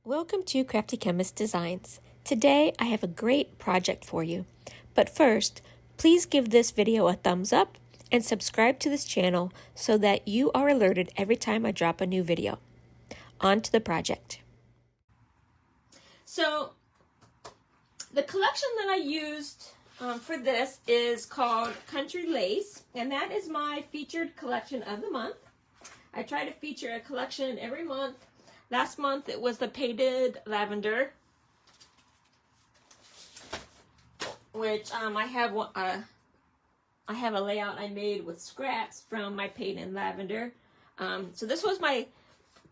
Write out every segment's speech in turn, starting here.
Welcome to Crafty Chemist Designs. Today I have a great project for you. But first, please give this video a thumbs up and subscribe to this channel so that you are alerted every time I drop a new video. On to the project. So, the collection that I used for this is called Country Lace, and that is my featured collection of the month. I try to feature a collection every month. Last month it was the painted lavender, which I have a layout I made with scraps from my painted lavender. So this was my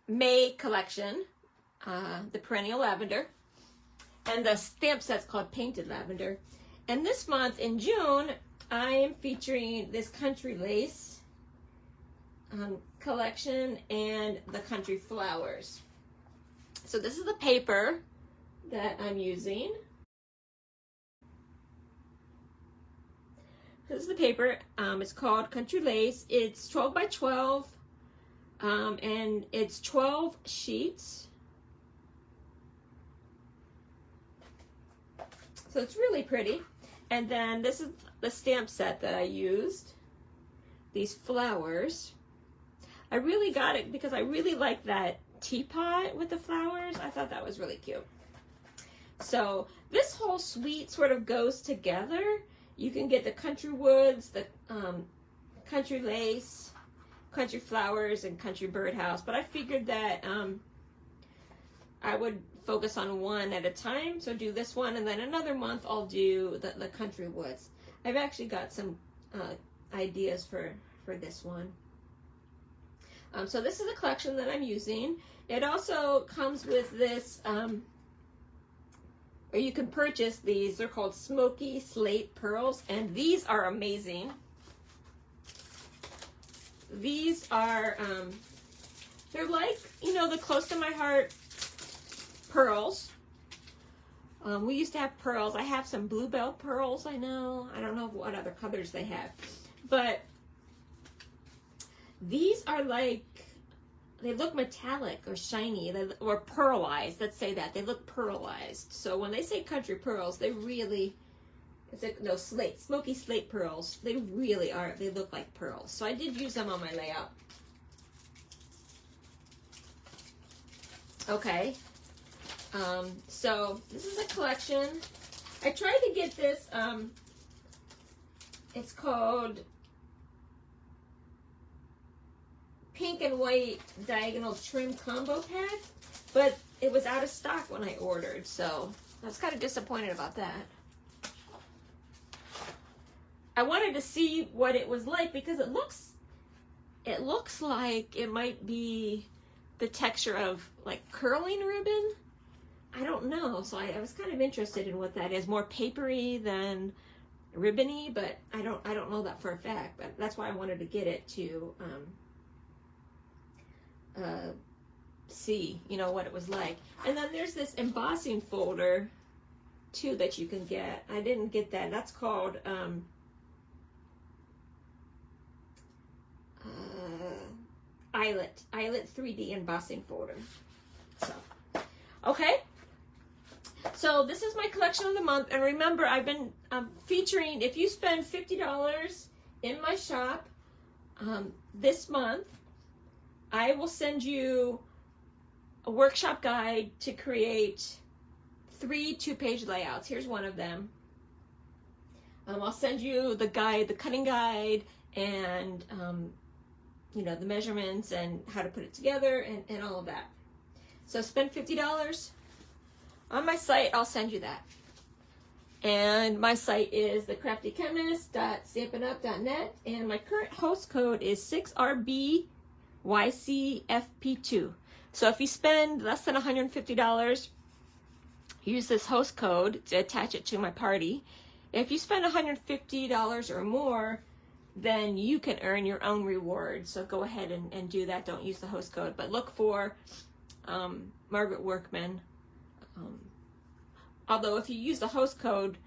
May collection, the perennial lavender, and the stamp set's called painted lavender. And this month in June I am featuring this country lace collection and the country flowers. So this is the paper that I'm using. This is the paper. It's called Country Lace. It's 12 by 12 and it's 12 sheets. So it's really pretty. And then this is the stamp set that I used. These flowers. I really got it because I really like that teapot with the flowers. I thought that was really cute. So this whole suite sort of goes together. You can get the country woods, the country lace, country flowers, and country birdhouse. But I figured that I would focus on one at a time. So do this one, and then another month I'll do the country woods. I've actually got some ideas for this one. So this is a collection that I'm using. It also comes with this, or you can purchase these. They're called Smoky Slate Pearls, and these are amazing. These are, they're like, you know, the close to my heart pearls. We used to have pearls. I have some bluebell pearls, I know. I don't know what other colors they have, but these are like, they look metallic or shiny or pearlized. Let's say that. They look pearlized. So when they say country pearls, they really, it's like, no, smoky slate pearls. They really are, they look like pearls. So I did use them on my layout. Okay. So this is a collection. I tried to get this, it's called Pink and White Diagonal Trim Combo Pack, but it was out of stock when I ordered, so I was kind of disappointed about that. I wanted to see what it was like because it looks like it might be the texture of like curling ribbon. I don't know, so I was kind of interested in what that is. More papery than ribbony, but I don't know that for a fact. But that's why I wanted to get it to see, you know, what it was like. And then there's this embossing folder too that you can get. I didn't get that. That's called Eyelet 3D embossing folder. So, okay. So this is my collection of the month, and remember, I've been featuring, if you spend $50 in my shop this month, I will send you a workshop guide to create 3 two-page layouts. Here's one of them. I'll send you the guide, the cutting guide, and you know, the measurements and how to put it together and all of that. So spend $50 on my site. I'll send you that. And my site is thecraftychemist.stampinup.net, and my current host code is 6RBYCFP2. So if you spend less than $150, use this host code to attach it to my party. If you spend $150 or more, then you can earn your own reward. So go ahead and do that. Don't use the host code, but look for Margaret Workman. Although if you use the host code,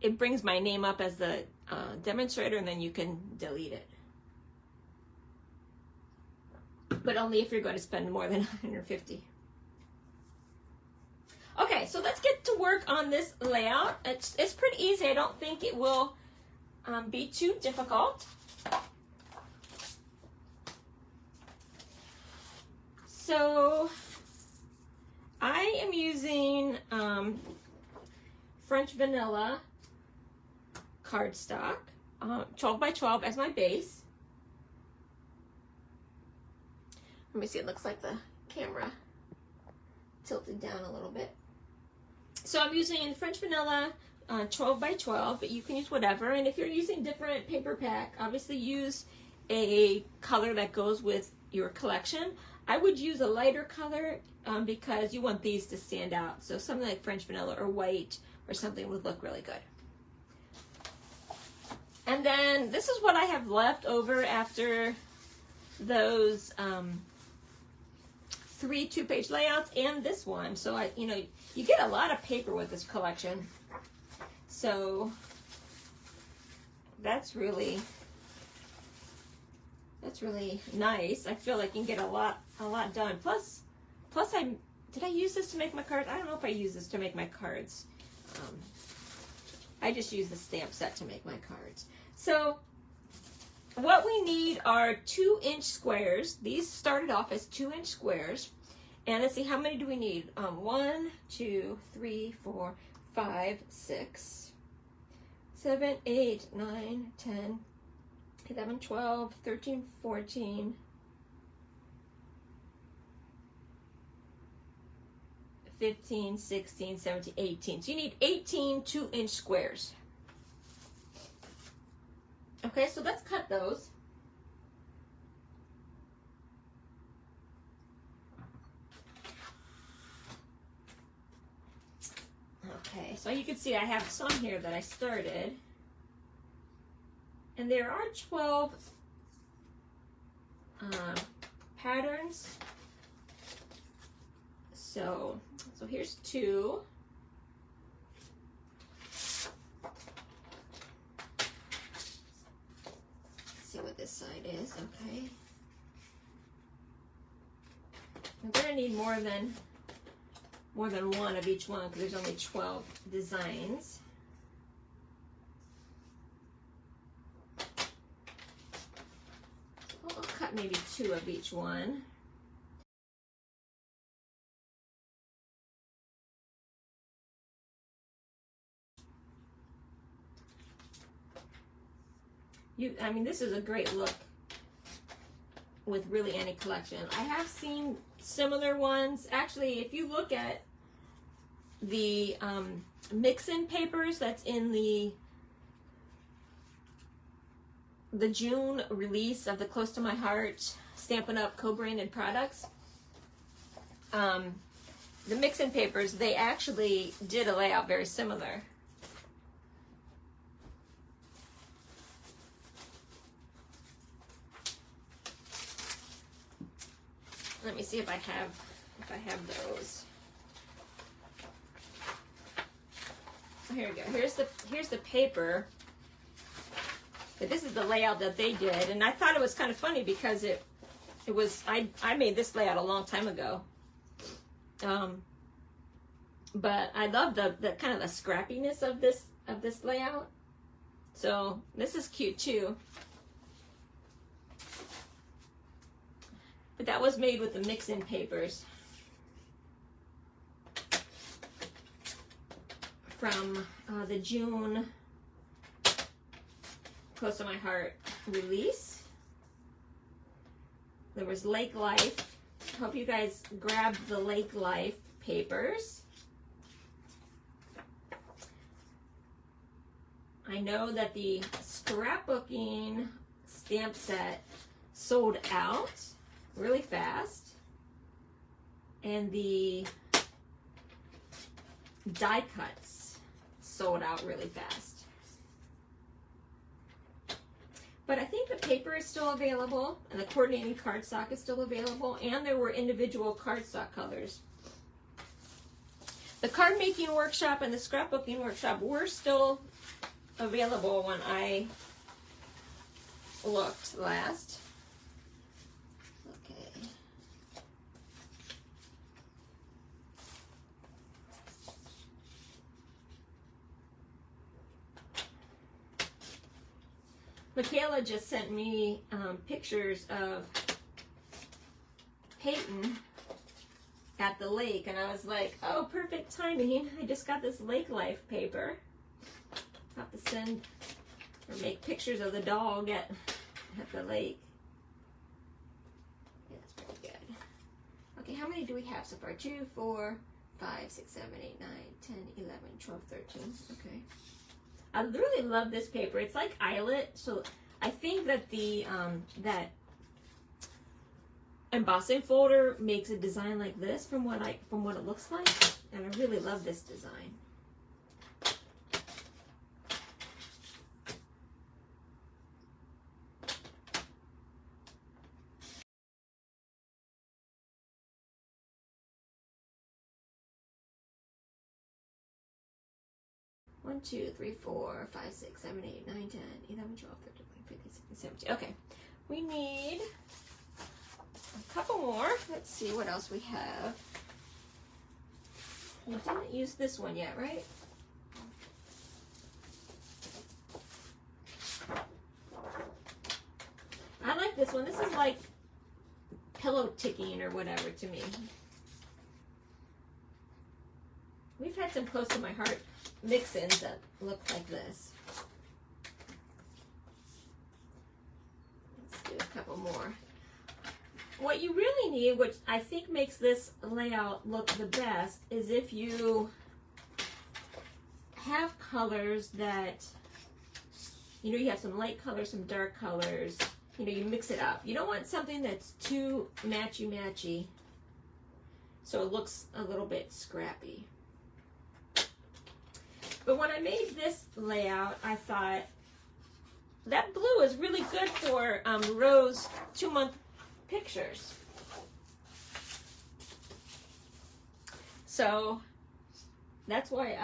it brings my name up as the demonstrator, and then you can delete it. But only if you're going to spend more than $150. so let's get to work on this layout. It's pretty easy. I don't think it will be too difficult. So I am using French vanilla cardstock, 12 by 12 as my base. Let me see, it looks like the camera tilted down a little bit. So I'm using French vanilla 12 by 12, but you can use whatever. And if you're using different paper pack, obviously use a color that goes with your collection. I would use a lighter color because you want these to stand out. So something like French vanilla or white or something would look really good. And then this is what I have left over after those 3 2-page layouts and this one. So you get a lot of paper with this collection. So that's really nice. I feel like you can get a lot done. Plus did I use this to make my cards? I don't know if I use this to make my cards. I just use the stamp set to make my cards. So what we need are 2-inch squares. These started off as 2-inch squares. And let's see, how many do we need? 1, 2, 3, 4, 5, 6, 7, 8, 9, 10, 11, 12, 13, 14, 15, 16, 17, 18. So you need 18 2-inch squares. Okay, so let's cut those. Okay, so you can see I have some here that I started. And there are 12 patterns. So here's 2. See what this side is, okay. I'm gonna need more than one of each one because there's only 12 designs. I'll cut maybe 2 of each one. I mean, this is a great look with really any collection. I have seen similar ones. Actually, if you look at the mix-in papers that's in the June release of the Close to My Heart Stampin' Up! Co-branded products, the mix-in papers, they actually did a layout very similar. Let me see if I have those. Here we go. Here's the paper. But this is the layout that they did, and I thought it was kind of funny because it was I made this layout a long time ago. But I love the kind of the scrappiness of this layout. So this is cute too. But that was made with the mix-in papers from the June Close to My Heart release. There was Lake Life. Hope you guys grabbed the Lake Life papers. I know that the scrapbooking stamp set sold out really fast, and the die cuts sold out really fast. But I think the paper is still available, and the coordinating cardstock is still available, and there were individual cardstock colors. The card making workshop and the scrapbooking workshop were still available when I looked last. Michaela just sent me pictures of Peyton at the lake, and I was like, oh, perfect timing. I just got this lake life paper. I'll have to send or make pictures of the dog at the lake. Yeah, that's pretty good. Okay, how many do we have so far? 2, 4, 5, 6, 7, 8, 9, 10, 11, 12, 13. Okay. I really love this paper. It's like eyelet, so I think that the that embossing folder makes a design like this from what it looks like, and I really love this design. One, 2, 3, 4, 5, 6, 7, 8, 9, 10, 11, 12, 13, 14, 15, 16, 17. Okay, we need a couple more. Let's see what else we have. We didn't use this one yet, right? I like this one. This is like pillow ticking or whatever to me. We've had some close to my heart mix-ins that look like this. Let's do a couple more. What you really need, which I think makes this layout look the best, is if you have colors that, you know, you have some light colors, some dark colors, you know, you mix it up. You don't want something that's too matchy-matchy, so it looks a little bit scrappy. But when I made this layout, I thought that blue is really good for Rose's 2-month pictures. So that's why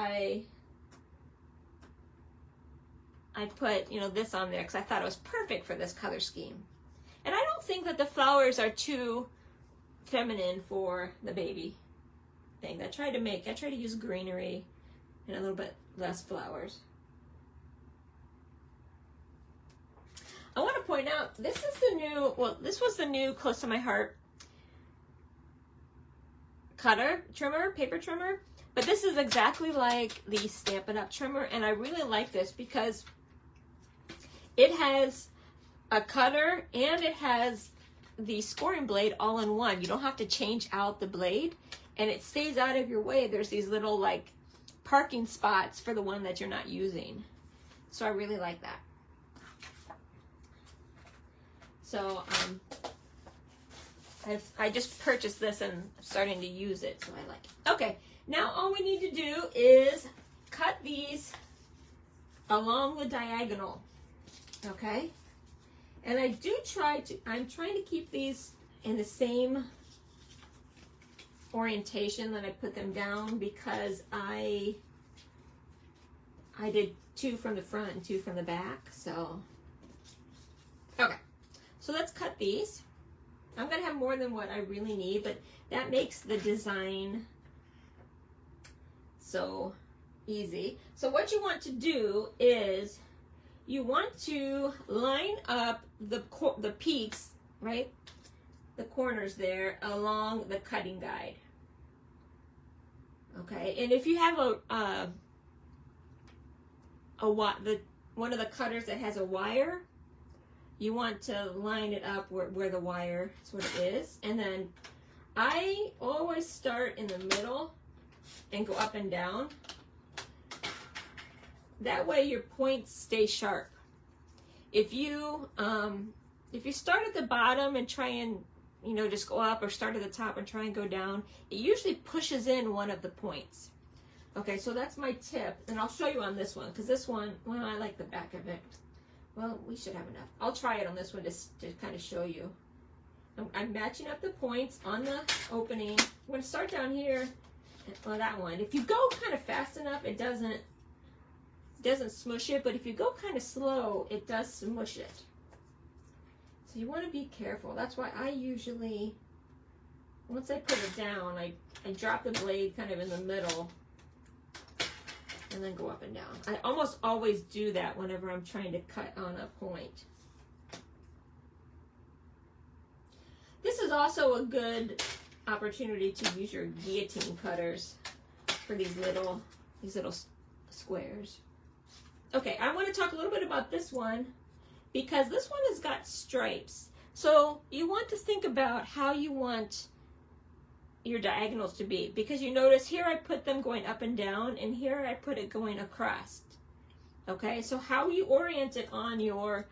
I put, you know, this on there, because I thought it was perfect for this color scheme. And I don't think that the flowers are too feminine for the baby thing. I try to use greenery and a little bit less flowers. I want to point out, this is the new, well, this was the new Close to My Heart paper trimmer, but this is exactly like the Stampin' Up! Trimmer, and I really like this because it has a cutter and it has the scoring blade all in one. You don't have to change out the blade, and it stays out of your way. There's these little like parking spots for the one that you're not using. So I really like that. So I just purchased this and I'm starting to use it, so I like it. Okay, now all we need to do is cut these along the diagonal, okay? And I'm trying to keep these in the same orientation that I put them down, because I did 2 from the front and 2 from the back. So okay, so let's cut these. I'm gonna have more than what I really need, but that makes the design so easy. So what you want to do is you want to line up the peaks, right, the corners there, along the cutting guide. Okay, and if you have one of the cutters that has a wire, you want to line it up where the wire sort of is. And then I always start in the middle and go up and down. That way your points stay sharp. If you start at the bottom and try and, you know, just go up, or start at the top and try and go down, it usually pushes in one of the points. Okay, so that's my tip, and I'll show you on this one, because this one, well, I like the back of it. Well, we should have enough. I'll try it on this one just to kind of show you. I'm matching up the points on the opening. I'm going to start down here, well, that one. If you go kind of fast enough, it doesn't smush it, but if you go kind of slow, it does smush it. So you want to be careful. That's why I usually, once I put it down, I drop the blade kind of in the middle and then go up and down. I almost always do that whenever I'm trying to cut on a point. This is also a good opportunity to use your guillotine cutters for these little squares. Okay, I want to talk a little bit about this one because this one has got stripes. So you want to think about how you want your diagonals to be, because you notice here I put them going up and down, and here I put it going across. Okay, so how you orient it on your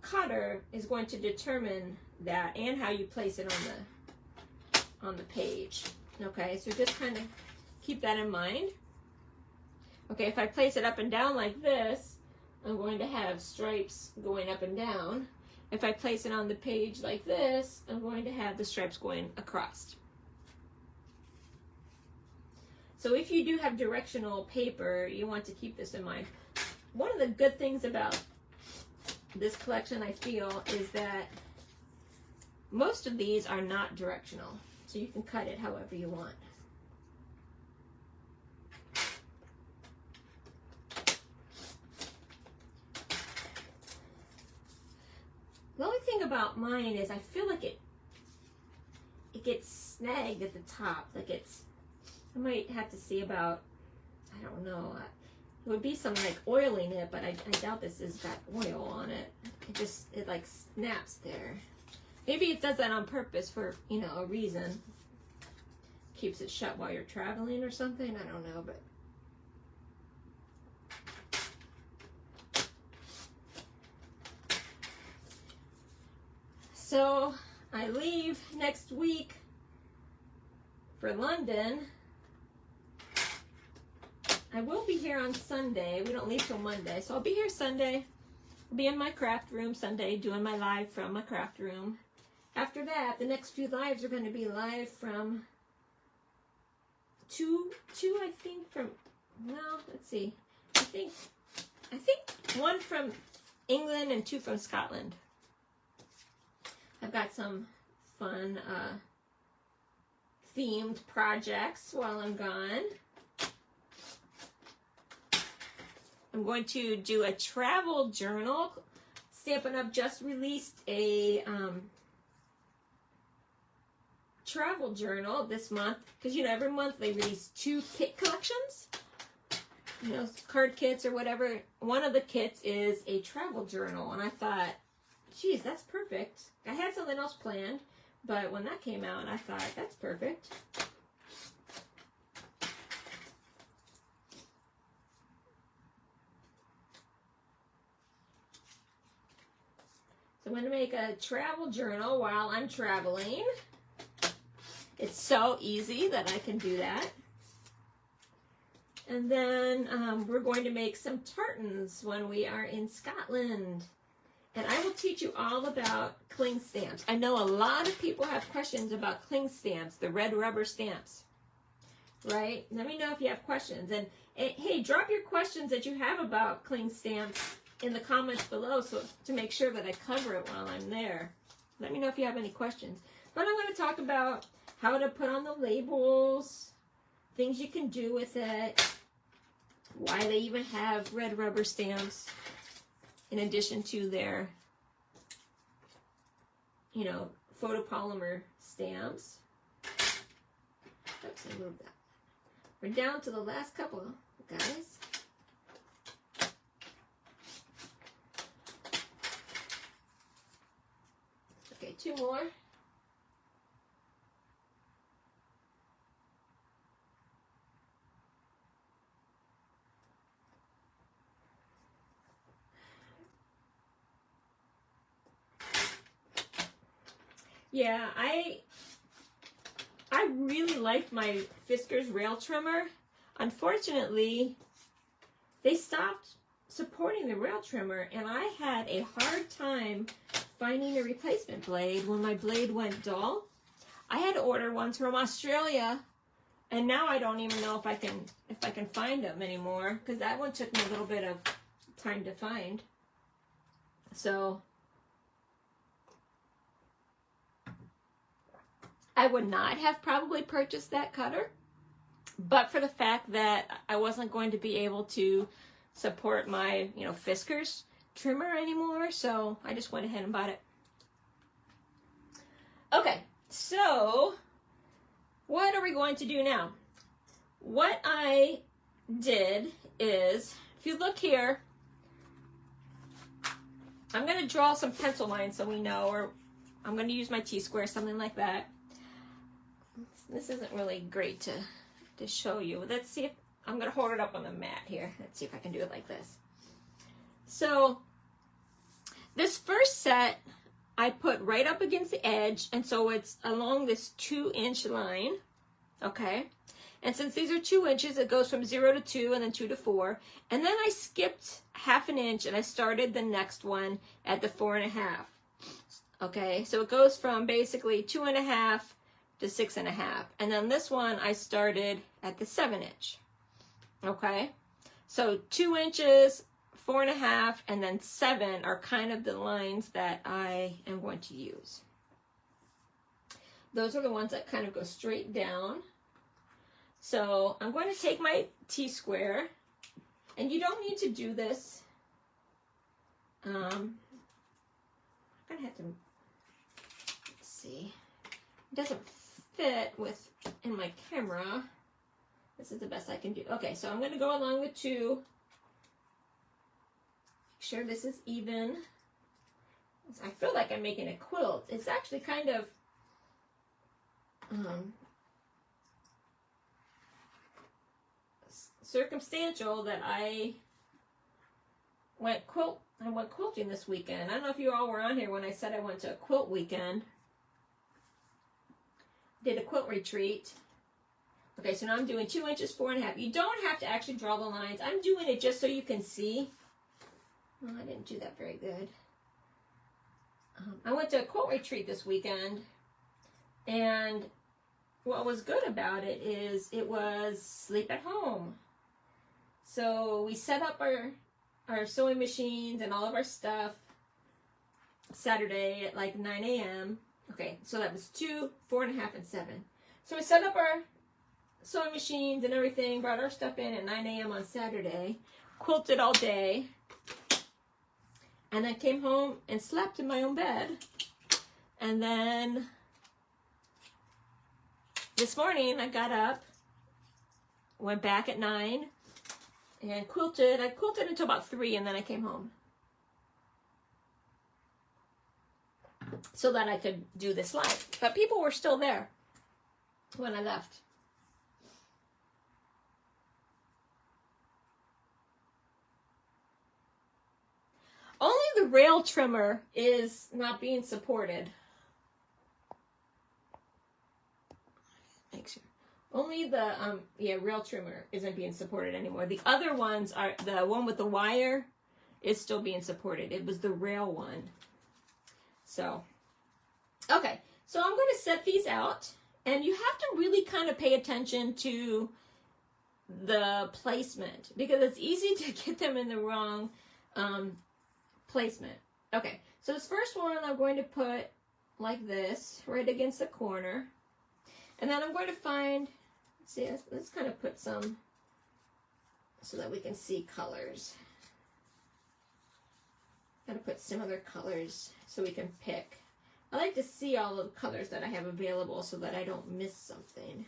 cutter is going to determine that, and how you place it on the page. Okay, so just kind of keep that in mind. Okay, if I place it up and down like this, I'm going to have stripes going up and down. If I place it on the page like this, I'm going to have the stripes going across. So if you do have directional paper, you want to keep this in mind. One of the good things about this collection, I feel, is that most of these are not directional. So you can cut it however you want. The only thing about mine is I feel like it gets snagged at the top. Like I might have to see about, I don't know, it would be some like oiling it, but I doubt this has got oil on it. It like snaps there. Maybe it does that on purpose for, you know, a reason. Keeps it shut while you're traveling or something, I don't know, but. So I leave next week for London. I will be here on Sunday. We don't leave till Monday, so I'll be here Sunday. I'll be in my craft room Sunday doing my live from my craft room. After that, the next few lives are going to be live from two I think from, well, let's see. I think one from England and 2 from Scotland. I've got some fun themed projects while I'm gone. I'm going to do a travel journal. Stampin' Up! Just released a travel journal this month, because, you know, every month they release 2 kit collections, you know, card kits or whatever. One of the kits is a travel journal, and I thought, geez, that's perfect. I had something else planned, but when that came out, I thought, that's perfect. So I'm going to make a travel journal while I'm traveling. It's so easy that I can do that. And then we're going to make some tartans when we are in Scotland. And I will teach you all about cling stamps. I know a lot of people have questions about cling stamps, the red rubber stamps, right? Let me know if you have questions. And hey, drop your questions that you have about cling stamps in the comments below, so to make sure that I cover it while I'm there. Let me know if you have any questions. But I'm going to talk about how to put on the labels, things you can do with it, why they even have red rubber stamps in addition to their, you know, photopolymer stamps. Oops, I moved that. We're down to the last couple, guys. Okay, 2 more. Yeah, I really like my Fiskars rail trimmer. Unfortunately, they stopped supporting the rail trimmer, and I had a hard time finding a replacement blade when my blade went dull. I had to order ones from Australia, and now I don't even know if I can find them anymore, because that one took me a little bit of time to find. So I would not have probably purchased that cutter but for the fact that I wasn't going to be able to support my, Fiskars trimmer anymore, so I just went ahead and bought it. Okay, so what are we going to do now? What I did is, if you look here, I'm going to draw some pencil lines so we know, or I'm going to use my T-square, something like that. This isn't really great to show you. Let's see if, I'm going to hold it up on the mat here. Let's see if I can do it like this. So this first set I put right up against the edge, and so it's along this 2-inch line, okay? And since these are 2 inches, it goes from 0 to 2 and then 2 to 4. And then I skipped 1/2 inch and I started the next one at the 4.5. Okay, so it goes from basically 2.5 to 6.5. And then this one I started at the 7-inch. Okay, so 2 inches, 4.5, and then 7 are kind of the lines that I am going to use. Those are the ones that kind of go straight down. So I'm going to take my T-square, and you don't need to do this. I'm going to have to, let's see, it doesn't fit in my camera. This is the best I can do. Okay, so I'm going to go along with 2. Make sure this is even. I feel like I'm making a quilt. It's actually kind of circumstantial that I went quilting this weekend. I don't know if you all were on here when I said I went to a quilt weekend. Did a quilt retreat. Okay, so now I'm doing 2 inches, 4.5. You don't have to actually draw the lines. I'm doing it just so you can see. Oh, I didn't do that very good. I went to a quilt retreat this weekend, and what was good about it is it was sleep at home. So we set up our sewing machines and all of our stuff Saturday at like 9 a.m. Okay, so that was 2, 4.5, and 7. So we set up our sewing machines and everything, brought our stuff in at 9 a.m. on Saturday, quilted all day, and then came home and slept in my own bed. And then this morning I got up, went back at 9, and quilted. I quilted until about 3, and then I came home so that I could do this live. But people were still there when I left. Only the rail trimmer is not being supported. Only the rail trimmer isn't being supported anymore. The other ones are, the one with the wire is still being supported. It was the rail one. So, okay. So I'm going to set these out, and you have to really kind of pay attention to the placement because it's easy to get them in the wrong placement. Okay. So this first one I'm going to put like this, right against the corner. And then I'm going to find, see, let's kind of put some so that we can see colors. Got to put similar colors so we can pick. I like to see all the colors that I have available so that I don't miss something.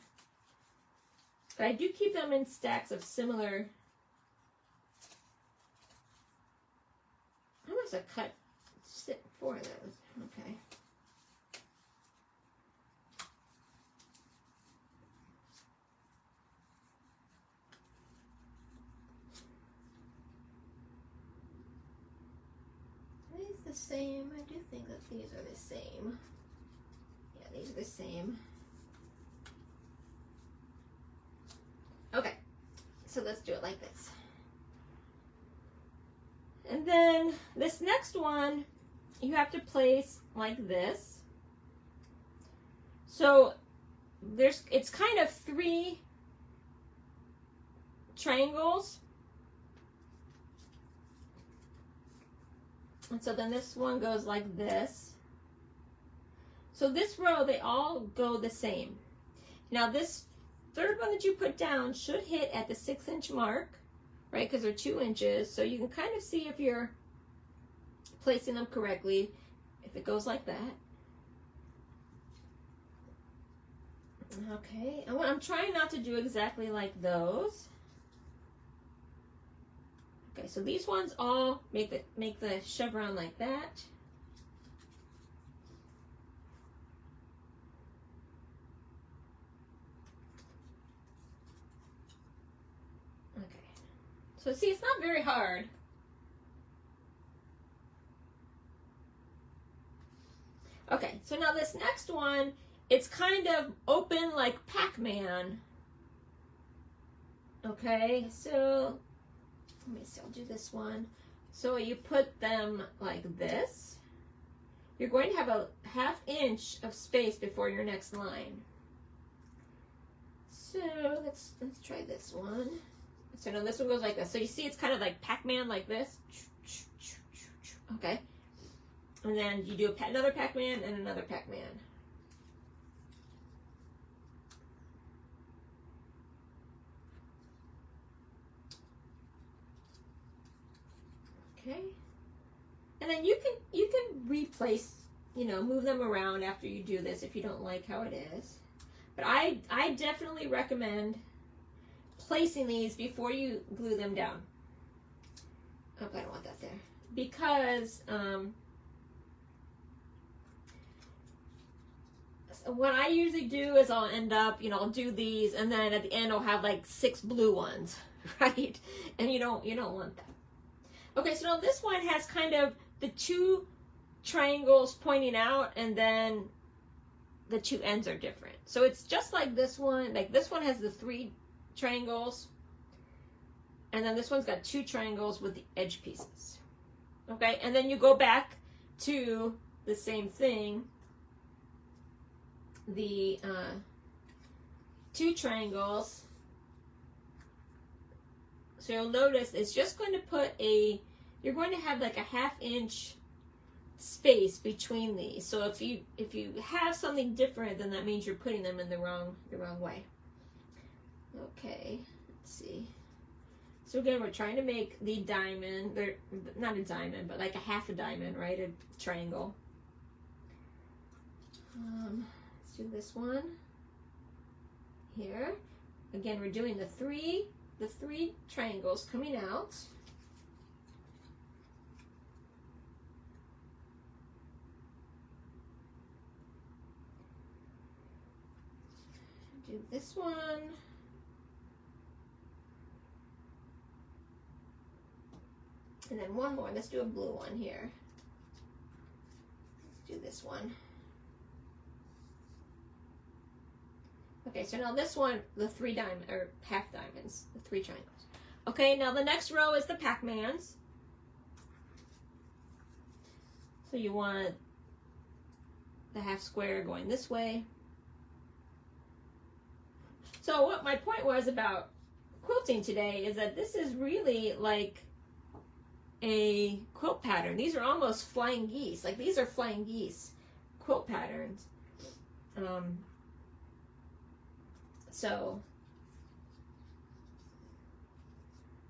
But I do keep them in stacks of similar. I must have cut 4 of those. Okay. The same. I do think that these are the same. Yeah, these are the same. Okay, so let's do it like this. And then this next one, you have to place like this. So it's kind of 3 triangles. And so then this one goes like this. So this row, they all go the same. Now this third one that you put down should hit at the 6-inch mark, right? Because they're 2 inches. So you can kind of see if you're placing them correctly, if it goes like that. Okay, and I'm trying not to do exactly like those. Okay, so these ones all make the chevron like that. Okay, so see, it's not very hard. Okay, so now this next one, it's kind of open like Pac-Man. Okay, so let me see, I'll do this one. So you put them like this. You're going to have a 1/2 inch of space before your next line. So let's try this one. So now this one goes like this. So you see it's kind of like Pac-Man like this. Okay. And then you do another Pac-Man and another Pac-Man. Okay. And then you can replace, move them around after you do this if you don't like how it is. But I definitely recommend placing these before you glue them down. Oh, I don't want that there. Because what I usually do is I'll end up, I'll do these, and then at the end I'll have like 6 blue ones, right? And you don't want that. Okay, so now this one has kind of the 2 triangles pointing out, and then the 2 ends are different. So it's just like this one. Like this one has the 3 triangles, and then this one's got 2 triangles with the edge pieces. Okay, and then you go back to the same thing. The 2 triangles. So you'll notice it's just going to put you're going to have like a 1/2 inch space between these. So if you have something different, then that means you're putting them in the wrong way. Okay, let's see. So again, we're trying to make the diamond, they're not a diamond, but like a 1/2 diamond, right? A triangle. Let's do this one here. Again, we're doing the three triangles coming out. Do this one. And then one more. Let's do a blue one here. Let's do this one. Okay, so now this one, the 3 diamond or 1/2 diamonds, the 3 triangles. Okay, now the next row is the Pac-Mans. So you want the 1/2 square going this way. So what my point was about quilting today is that this is really like a quilt pattern. These are almost flying geese. Like these are flying geese quilt patterns. So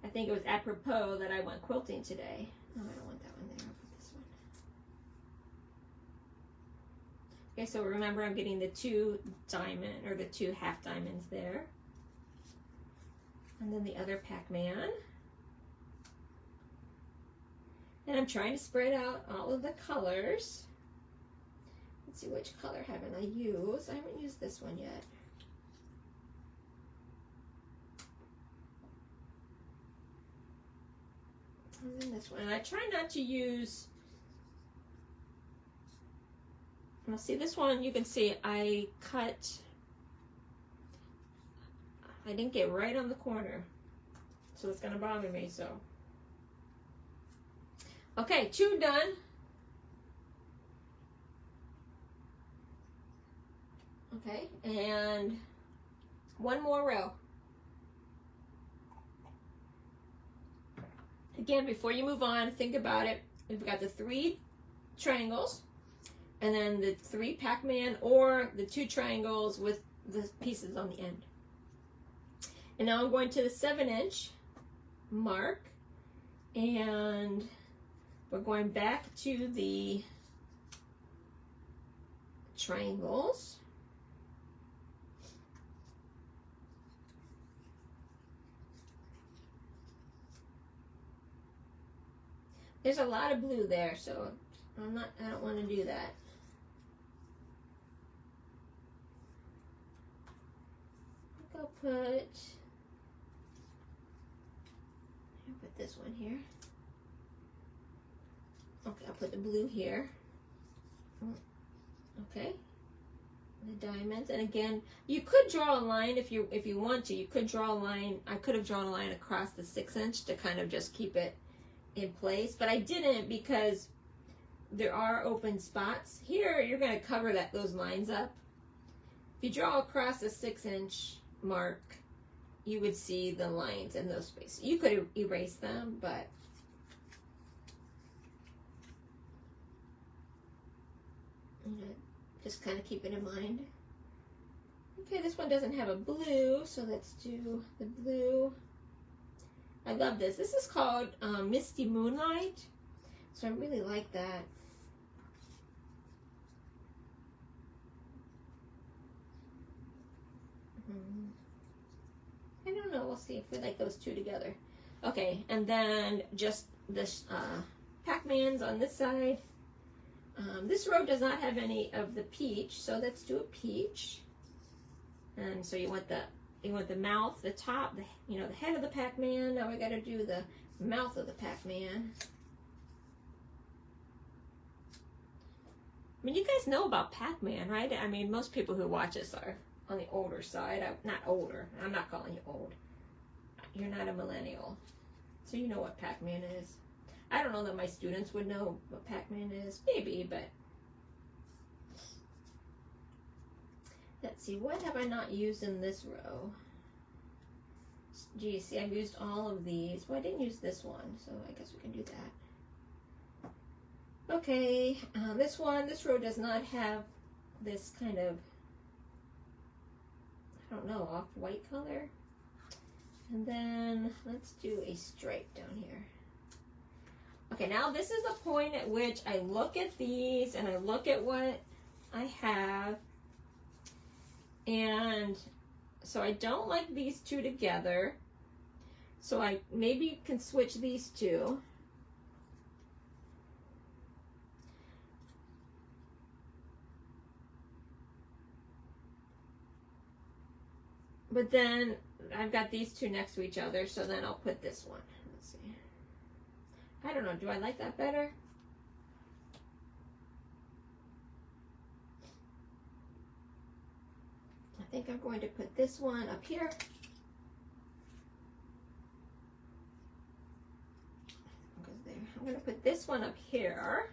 I think it was apropos that I went quilting today. Oh, I don't want that one there. I'll put this one. Okay, so remember I'm getting the 2 diamond or the 2 1/2 diamonds there. And then the other Pac-Man. And I'm trying to spread out all of the colors. Let's see, which color haven't I used? I haven't used this one yet. And then this one. And I try not to use, now see this one, you can see I didn't get right on the corner. So it's gonna bother me, so. Okay, 2 done. Okay, and 1 more row. Again, before you move on, think about it. We've got the 3 triangles, and then the 3 Pac-Man, or the 2 triangles with the pieces on the end. And now I'm going to the 7-inch mark, and we're going back to the triangles. There's a lot of blue there, so I don't want to do that. I'll put this one here. Okay, I'll put the blue here. Okay, the diamonds, and again, you could draw a line if you want to. You could draw a line. I could have drawn a line across the 6-inch to kind of just keep it in place, but I didn't because there are open spots here. You're going to cover those lines up. If you draw across the 6-inch mark, you would see the lines in those spaces. You could erase them, but just kind of keep it in mind. Okay, this one doesn't have a blue, so let's do the blue. I love this. This is called Misty Moonlight, so I really like that. I don't know. We'll see if we like those two together. Okay, and then just this Pac-Mans on this side. This row does not have any of the peach, so let's do a peach. And so you want the mouth, the top, the head of the Pac-Man. Now we got to do the mouth of the Pac-Man. I mean, you guys know about Pac-Man, right? I mean, most people who watch us are on the older side. Not older. I'm not calling you old. You're not a millennial, so you know what Pac-Man is. I don't know that my students would know what Pac-Man is. Maybe, but let's see. What have I not used in this row? Geez, see, I've used all of these. Well, I didn't use this one, so I guess we can do that. Okay, this row does not have this kind of, I don't know, off-white color. And then let's do a stripe down here. Okay, now this is the point at which I look at these and I look at what I have. And so I don't like these two together. So I maybe can switch these two. But then I've got these two next to each other, so then I'll put this one. Let's see. I don't know, do I like that better? I think I'm going to put this one up here. I'm going to put this one up here.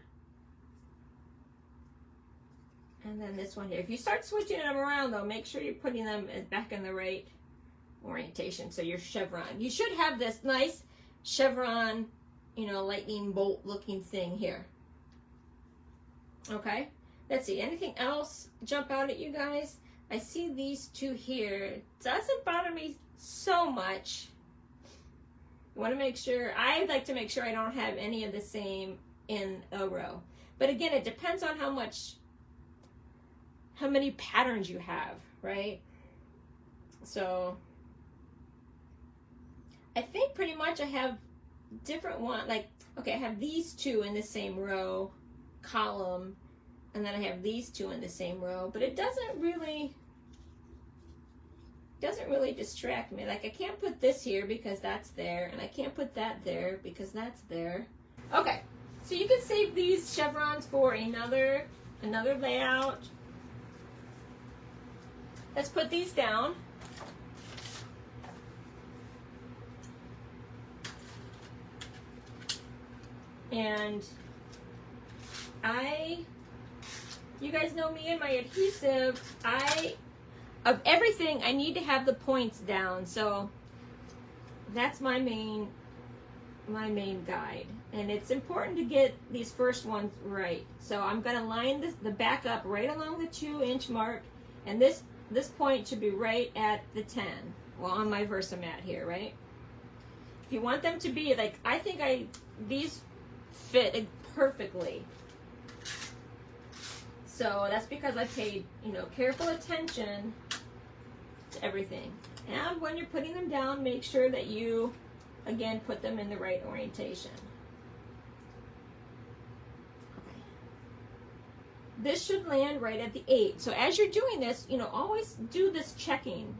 And then this one here. If you start switching them around, though, make sure you're putting them back in the right orientation. So your chevron. You should have this nice chevron, lightning bolt looking thing here. Okay? Let's see. Anything else jump out at you guys? I see these two here. It doesn't bother me so much. I want to make sure, I like to make sure I don't have any of the same in a row. But again, it depends on how many patterns you have, right? So I think pretty much I have different one, like, okay, I have these two in the same row, column, and then I have these two in the same row, but it doesn't really distract me. Like, I can't put this here because that's there, and I can't put that there because that's there. Okay, so you can save these chevrons for another layout. Let's put these down. And you guys know me and my adhesive, of everything, I need to have the points down. So that's my main guide. And it's important to get these first ones right. So I'm going to line the back up right along the 2-inch mark. And this point should be right at the 10. well, on my Versamat here, right? If you want them to be like, I think these fit perfectly. So that's because I paid, careful attention to everything. And when you're putting them down, make sure that you, again, put them in the right orientation. Okay. This should land right at the 8. So as you're doing this, always do this checking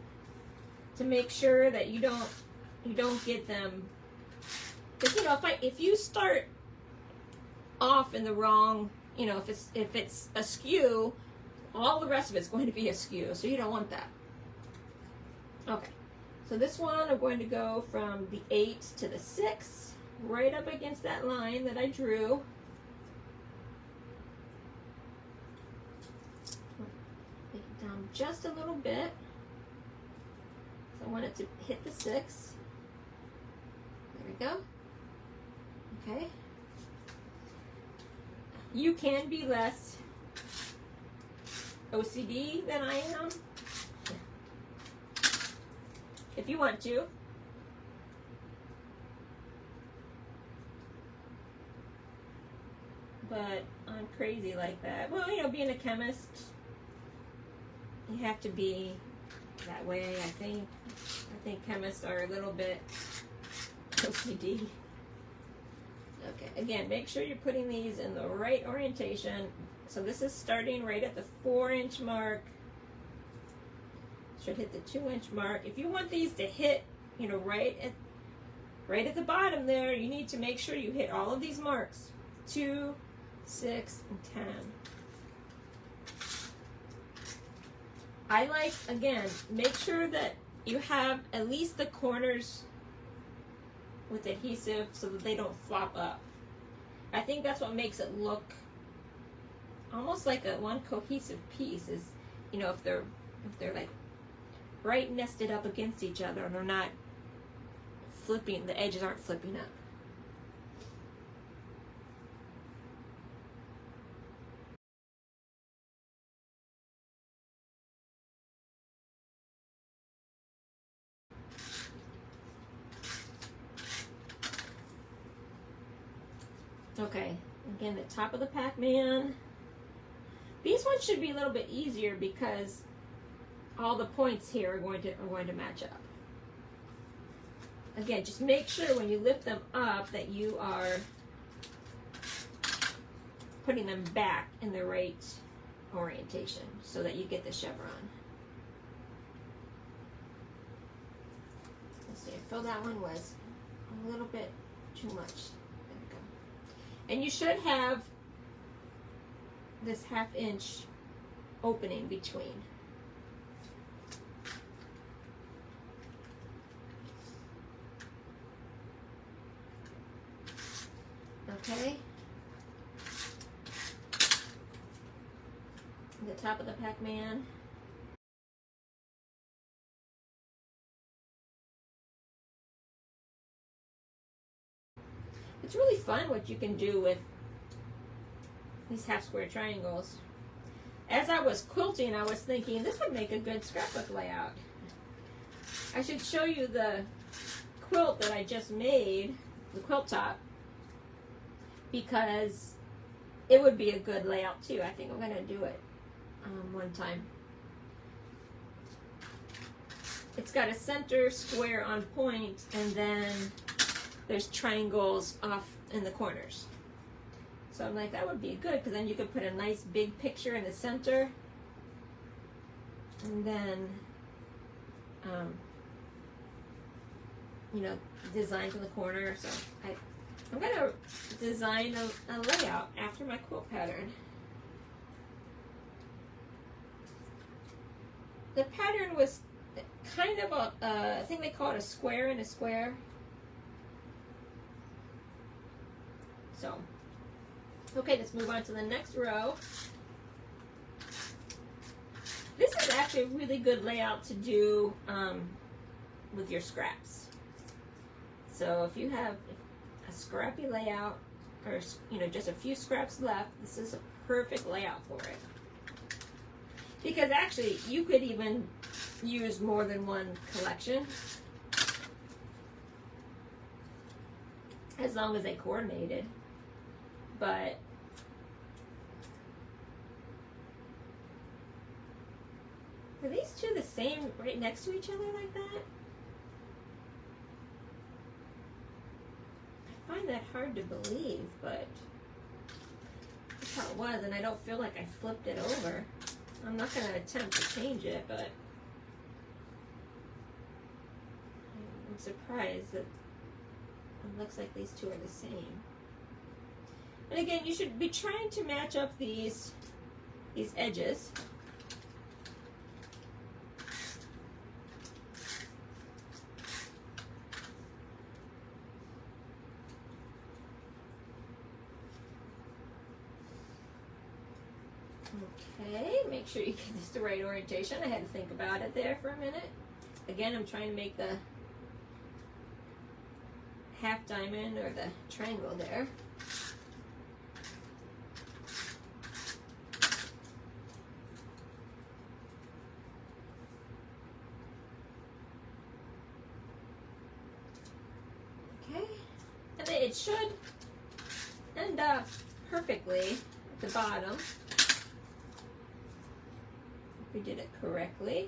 to make sure that you don't get them. Because if you start off in the wrong, if it's askew, all the rest of it's going to be askew. So you don't want that. Okay, so this one I'm going to go from the 8 to the 6, right up against that line that I drew. Take it down just a little bit. So I want it to hit the 6. There we go. Okay. You can be less OCD than I am, if you want to. But I'm crazy like that. Well, being a chemist, you have to be that way, I think. I think chemists are a little bit OCD. Okay, again, make sure you're putting these in the right orientation. So this is starting right at the 4-inch mark. Should hit the 2-inch mark. If you want these to hit, right at the bottom there, you need to make sure you hit all of these marks. 2, 6, and 10. I like, again, make sure that you have at least the corners with adhesive so that they don't flop up. I think that's what makes it look almost like one cohesive piece is, if they're like right nested up against each other and they're not flipping, the edges aren't flipping up. Okay, again, the top of the Pac-Man. These ones should be a little bit easier because all the points here are going to match up. Again, just make sure when you lift them up that you are putting them back in the right orientation so that you get the chevron. Let's see, I feel that one was a little bit too much. There we go. And you should have this 1/2 inch opening between. Okay. The top of the Pac-Man. It's really fun what you can do with these half square triangles. As I was quilting, I was thinking this would make a good scrapbook layout. I should show you the quilt that I just made, the quilt top, because it would be a good layout too. I think I'm going to do it one time. It's got a center square on point, and then there's triangles off in the corners. So I'm like, that would be good, because then you could put a nice big picture in the center, and then, design from the corner. So I'm going to design a layout after my quilt pattern. The pattern was kind of I think they call it a square in a square. So, okay, let's move on to the next row. This is actually a really good layout to do with your scraps. So if you have a scrappy layout, or just a few scraps left, this is a perfect layout for it. Because actually, you could even use more than one collection, as long as they coordinated. But are these two the same right next to each other like that? I find that hard to believe, but that's how it was, and I don't feel like I flipped it over. I'm not going to attempt to change it, but I'm surprised that it looks like these two are the same. And again, you should be trying to match up these edges. Okay, make sure you get this the right orientation. I had to think about it there for a minute. Again, I'm trying to make the half diamond or the triangle there. Okay, and then it should end up perfectly at the bottom. We did it correctly.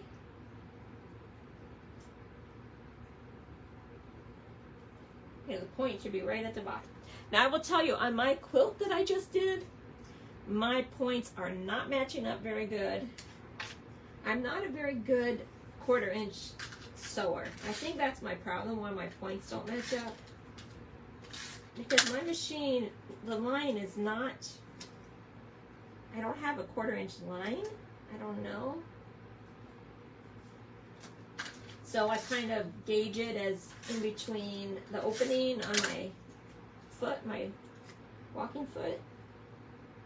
Yeah, the point should be right at the bottom. Now I will tell you, on my quilt that I just did, my points are not matching up very good. I'm not a very good 1/4 inch sewer. I think that's my problem, why my points don't match up. Because my machine, the line is not, I don't have a 1/4 inch line. I don't know. So I kind of gauge it as in between the opening on my foot, my walking foot,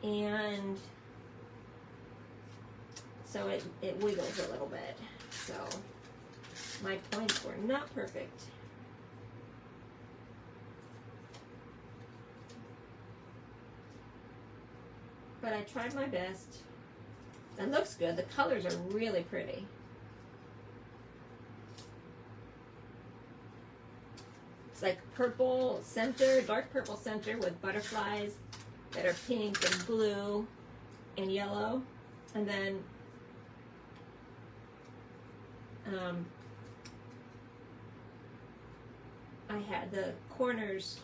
and so it wiggles a little bit. So my points were not perfect. But I tried my best. It looks good. The colors are really pretty. It's like purple center, dark purple center with butterflies that are pink and blue and yellow. And then I had the corners.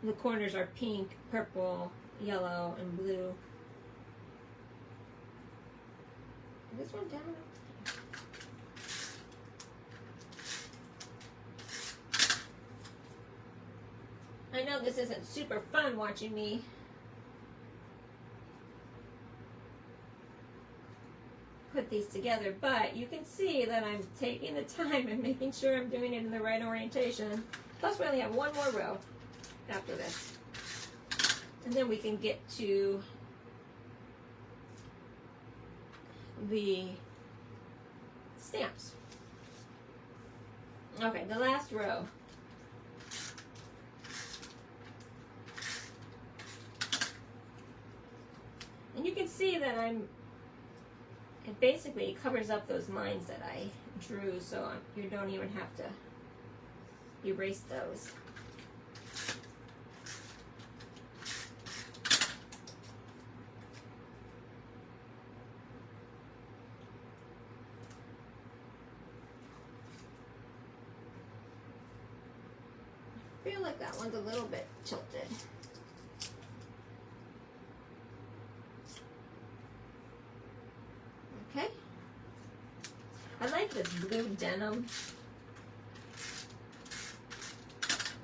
The corners are pink, purple, yellow, and blue. Is this one down? I know this isn't super fun watching me put these together, but you can see that I'm taking the time and making sure I'm doing it in the right orientation. Plus we only have one more row after this. And then we can get to the stamps. Okay, the last row. And you can see that it basically covers up those lines that I drew, so you don't even have to erase those. I feel like that one's a little bit tilted. Okay. I like this blue denim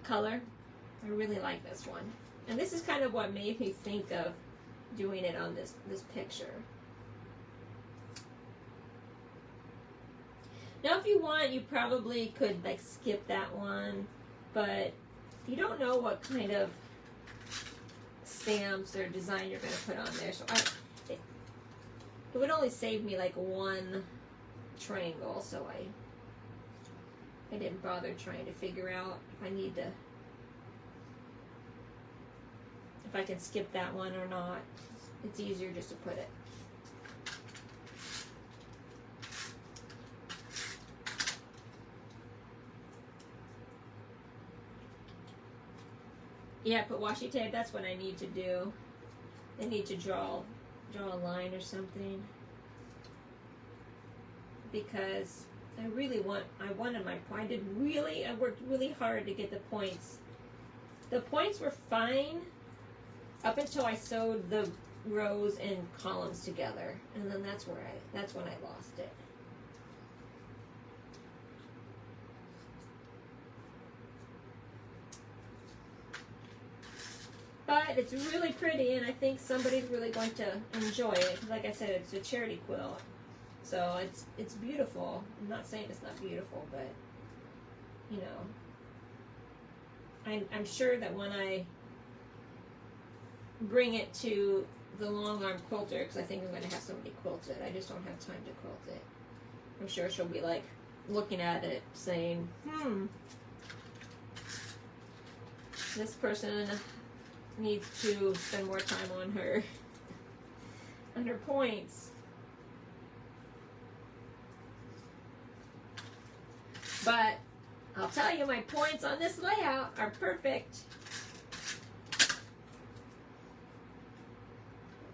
color. I really like this one. And this is kind of what made me think of doing it on this picture. Now if you want, you probably could like skip that one, but you don't know what kind of stamps or design you're going to put on there. So it would only save me like one triangle, so I didn't bother trying to figure out if I can skip that one or not. It's easier just to put it Yeah, put washi tape. That's what I need to do. I need to draw a line or something, because I wanted my point. I worked really hard to get the points. The points were fine up until I sewed the rows and columns together, and then that's when I lost it. But it's really pretty, and I think somebody's really going to enjoy it. Because like I said, it's a charity quilt. So it's beautiful. I'm not saying it's not beautiful, but, you know, I'm sure that when I bring it to the long arm quilter, because I think I'm going to have somebody quilt it. I just don't have time to quilt it. I'm sure she'll be like looking at it saying, this person needs to spend more time on her points. But I'll tell you, my points on this layout are perfect.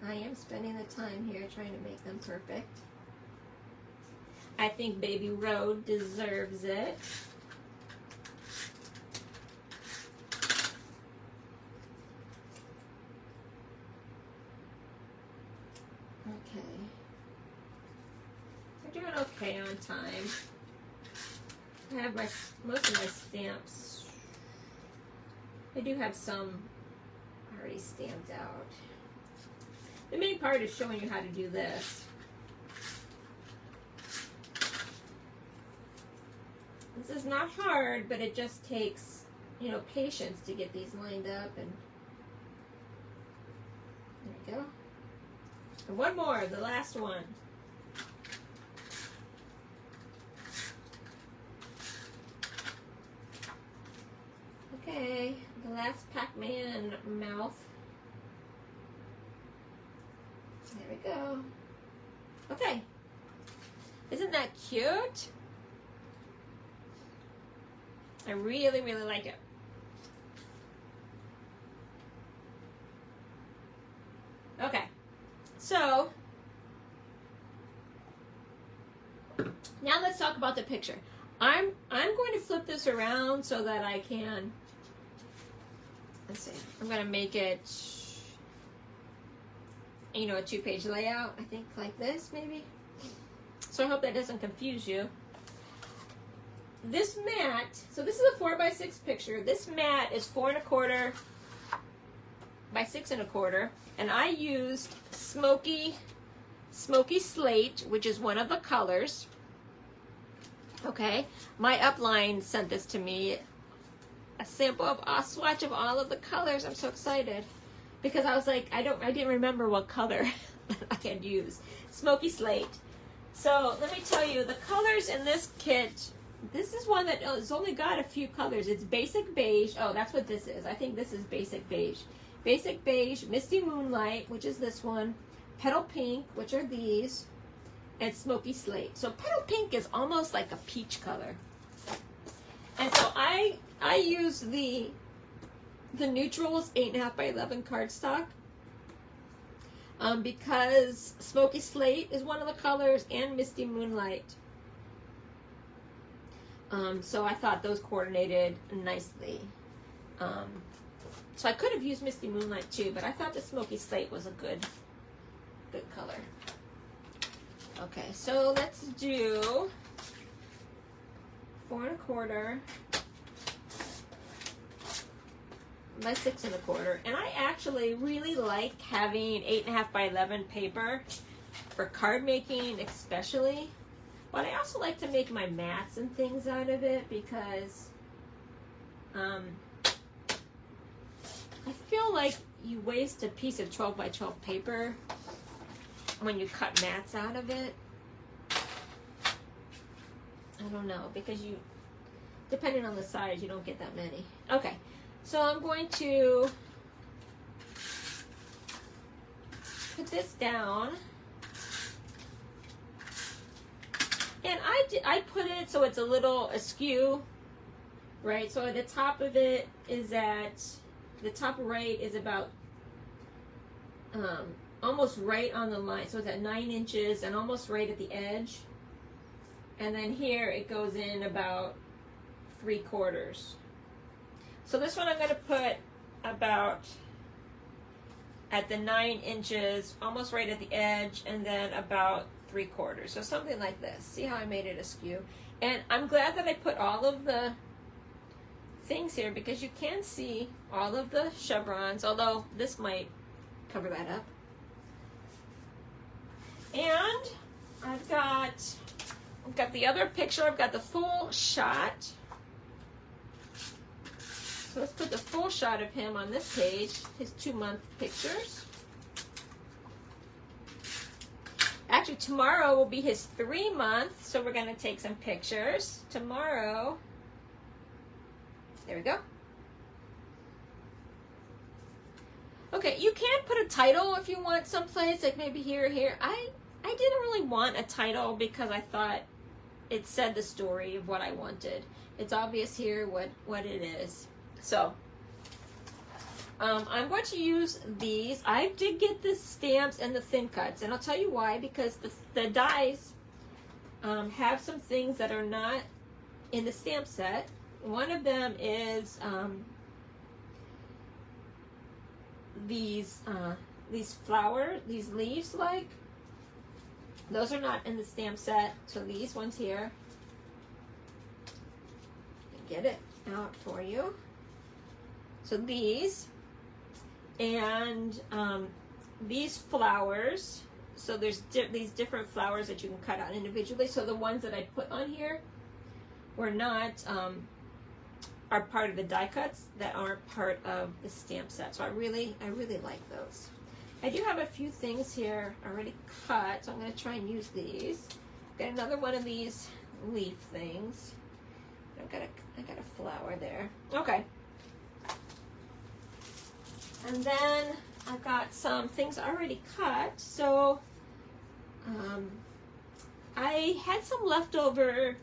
I am spending the time here trying to make them perfect. I think Baby Road deserves it. Okay. We're doing okay on time. I have most of my stamps. I do have some already stamped out. The main part is showing you how to do this. This is not hard, but it just takes, you know, patience to get these lined up. And there we go. And one more, the last one. Okay, the last Pac-Man mouth. There we go. Okay. Isn't that cute? I really, really like it. Okay. So, now let's talk about the picture. I'm going to flip this around so that I can, let's see, I'm going to make it, you know, a 2-page layout, I think, like this, maybe. So I hope that doesn't confuse you. This mat, so this is a 4x6 picture. This mat is 4 1/4 by 6 1/4, and I used Smoky Slate, which is one of the colors. Okay, my upline sent this to me, a sample of a swatch of all of the colors. I'm so excited because I was like, I didn't remember what color I had used. Smoky Slate. So let me tell you, the colors in this kit, this is one that has only got a few colors. It's Basic Beige. Oh, that's what this is. I think this is Basic Beige. Basic Beige, Misty Moonlight, which is this one, Petal Pink, which are these, and Smoky Slate. So Petal Pink is almost like a peach color. And so I use the Neutrals 8.5 by 11 cardstock because Smoky Slate is one of the colors and Misty Moonlight. So I thought those coordinated nicely. So I could have used Misty Moonlight too, but I thought the Smoky Slate was a good color. Okay, so let's do 4 1/4 by 6 1/4. And I actually really like having 8.5 by 11 paper for card making especially. But I also like to make my mats and things out of it because I feel like you waste a piece of 12 by 12 paper when you cut mats out of it. I don't know, because you, depending on the size, you don't get that many. Okay, so I'm going to put this down. And I put it so it's a little askew, right? So at the top of it is at the top right is about almost right on the line. So it's at 9 inches and almost right at the edge. And then here it goes in about 3/4. So this one I'm going to put about at the 9 inches, almost right at the edge, and then about 3/4. So something like this. See how I made it askew? And I'm glad that I put all of the things here because you can see all of the chevrons, although this might cover that up. And I've got the other picture. I've got the full shot. So let's put the full shot of him on this page, his 2-month pictures. Actually, tomorrow will be his 3-month, so we're going to take some pictures tomorrow. There we go. Okay, you can put a title if you want someplace, like maybe here or here. I didn't really want a title because I thought it said the story of what I wanted. It's obvious here what it is. So, I'm going to use these. I did get the stamps and the thin cuts, and I'll tell you why, because the dies have some things that are not in the stamp set. One of them is these leaves, like, those are not in the stamp set, so these ones here, get it out for you. So these, and these flowers, so there's these different flowers that you can cut out individually. So the ones that I put on here were not, are part of the die cuts that aren't part of the stamp set. So I really like those. I do have a few things here already cut, so I'm going to try and use these. Got another one of these leaf things. I got a flower there. Okay. And then I've got some things already cut. So I had some leftover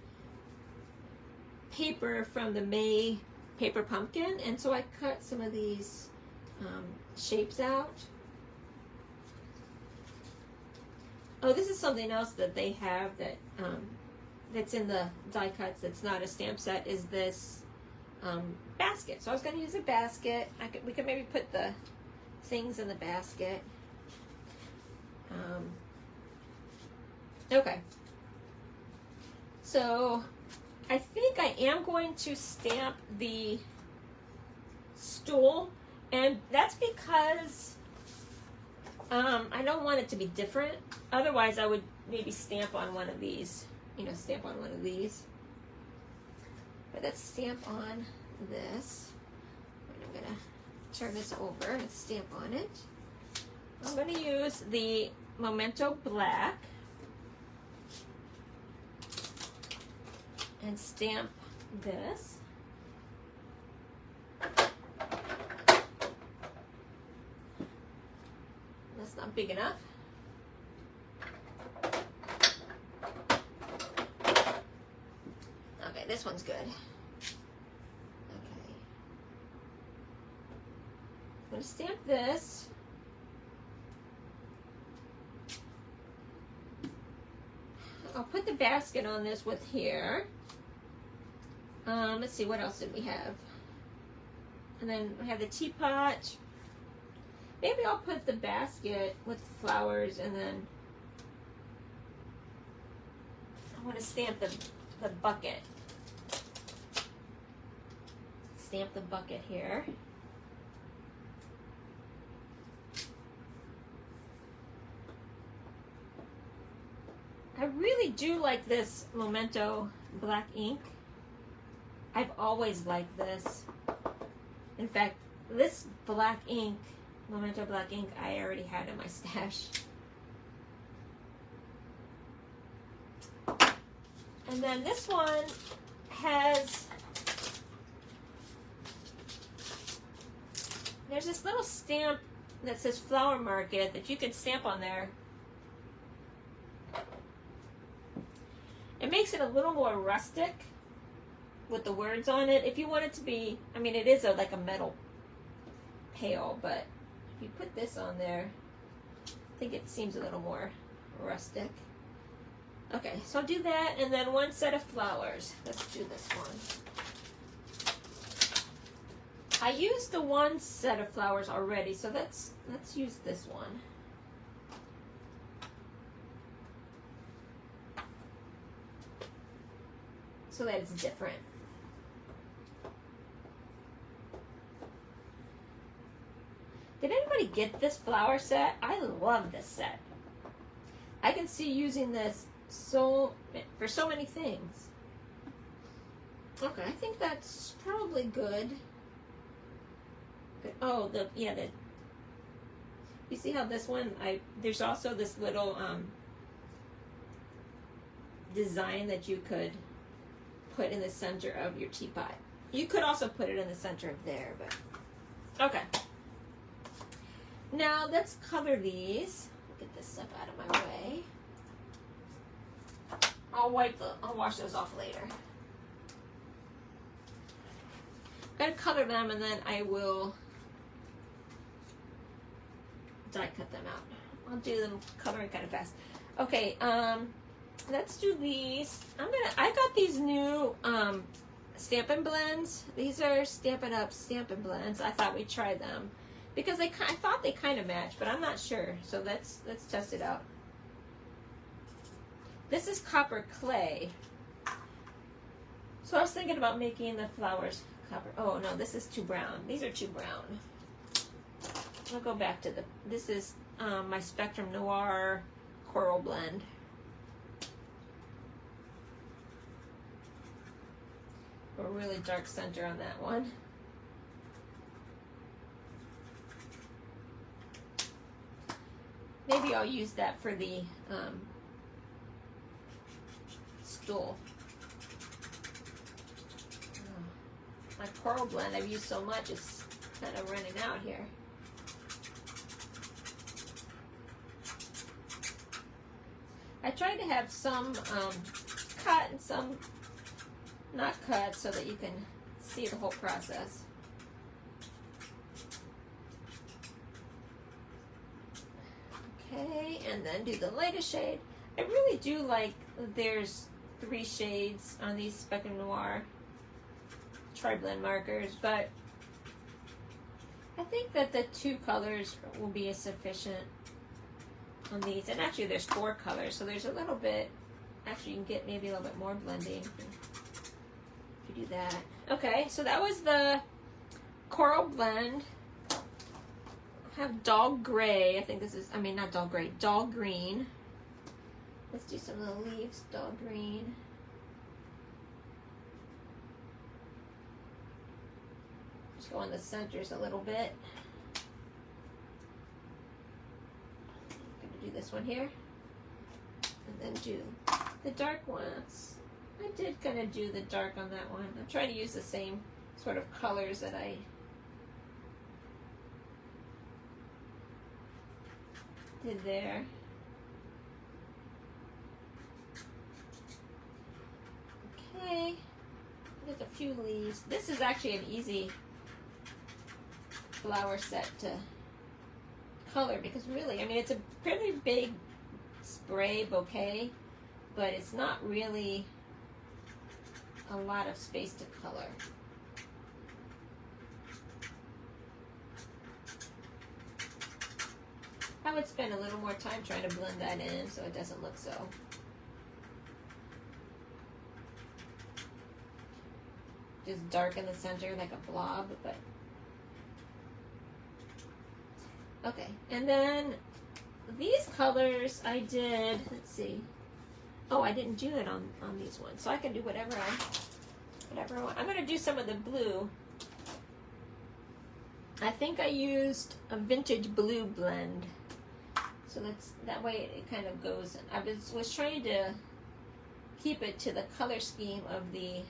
paper from the May paper pumpkin, and so I cut some of these shapes out. Oh, this is something else that they have that that's in the die cuts that's not a stamp set, is this basket. So I was going to use a basket. We could maybe put the things in the basket. Okay. So I think I am going to stamp the stool, and that's because I don't want it to be different. Otherwise, I would maybe stamp on one of these. Stamp on one of these. But let's stamp on this. And I'm going to turn this over and stamp on it. I'm going to use the Memento Black and stamp this. That's not big enough. Okay, this one's good. Okay. I'm going to stamp this. I'll put the basket on this with here. Let's see, what else did we have? And then we have the teapot. Maybe I'll put the basket with the flowers, and then I want to stamp the bucket. Stamp the bucket here. I really do like this Memento black ink. I've always liked this. In fact, this black ink, Memento black ink, I already had in my stash. And then this one has, there's this little stamp that says Flower Market that you can stamp on there. It makes it a little more rustic with the words on it. If you want it to be, I mean, it is like a metal pale, but if you put this on there, I think it seems a little more rustic. Okay, so I'll do that, and then one set of flowers. Let's do this one. I used the one set of flowers already, so let's use this one. So that it's different. Did anybody get this flower set? I love this set. I can see using this for so many things. Okay, I think that's probably good. Oh, you see how this one, there's also this little design that you could put in the center of your teapot. You could also put it in the center of there, but okay. Now let's color these. Get this stuff out of my way. I'll wash those off later. I'm gonna color them and then I will die cut them out. I'll do them coloring kind of fast. Okay, let's do these. I got these new Stampin' Blends. These are Stampin' Up! Stampin' Blends. I thought we'd try them because I thought they kind of match, but I'm not sure. So let's test it out. This is copper clay. So I was thinking about making the flowers copper. Oh no, this is too brown. These are too brown. I'll go back to this is my Spectrum Noir Coral Blend. A really dark center on that one. Maybe I'll use that for the stool. My Coral Blend I've used so much, it's kind of running out here. I try to have some cut and some not cut so that you can see the whole process. Okay, and then do the lightest shade. I really do like there's 3 shades on these Spectrum Noir tri-blend markers, but I think that the 2 colors will be sufficient on these. And actually there's 4 colors, so there's a little bit, actually you can get maybe a little bit more blending if you do that. Okay, so that was the Coral Blend. I have Dog Gray. I think this is, not Dog Gray, Dog Green. Let's do some of the leaves, Dog Green. Just go on the centers a little bit. I'm gonna do this one here. And then do the dark ones. I did kind of do the dark on that one. I'm trying to use the same sort of colors that I did there. Okay, there's a few leaves. This is actually an easy flower set to color because really, it's a pretty big spray bouquet, but it's not really a lot of space to color. I would spend a little more time trying to blend that in so it doesn't look so just dark in the center like a blob, but okay. And then these colors I did, let's see. Oh, I didn't do it on these ones, so I can do whatever I want. I'm gonna do some of the blue. I think I used a vintage blue blend. So that way it kind of goes. I was trying to keep it to the color scheme of the.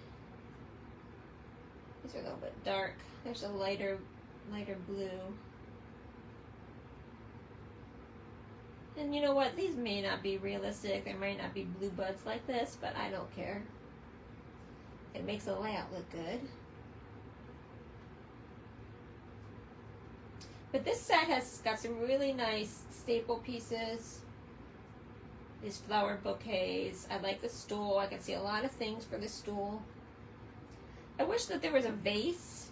These are a little bit dark. There's a lighter blue. And you know what? These may not be realistic. There might not be blue buds like this, but I don't care. It makes the layout look good. But this set has got some really nice staple pieces. These flower bouquets. I like the stool. I can see a lot of things for the stool. I wish that there was a vase,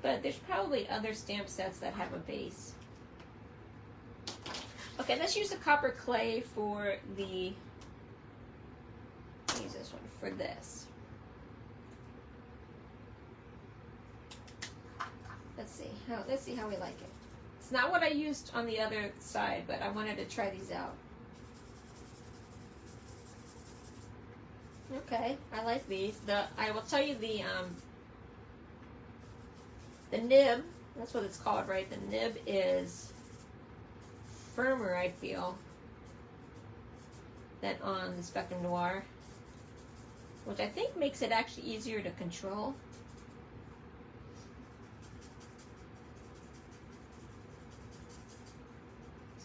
but there's probably other stamp sets that have a vase. Okay, let's use the copper clay for the, use this one for this. Let's see how we like it. It's not what I used on the other side, but I wanted to try these out. Okay, I like these. I will tell you the nib, that's what it's called, right? The nib is firmer, I feel, than on the Spectrum Noir, which I think makes it actually easier to control.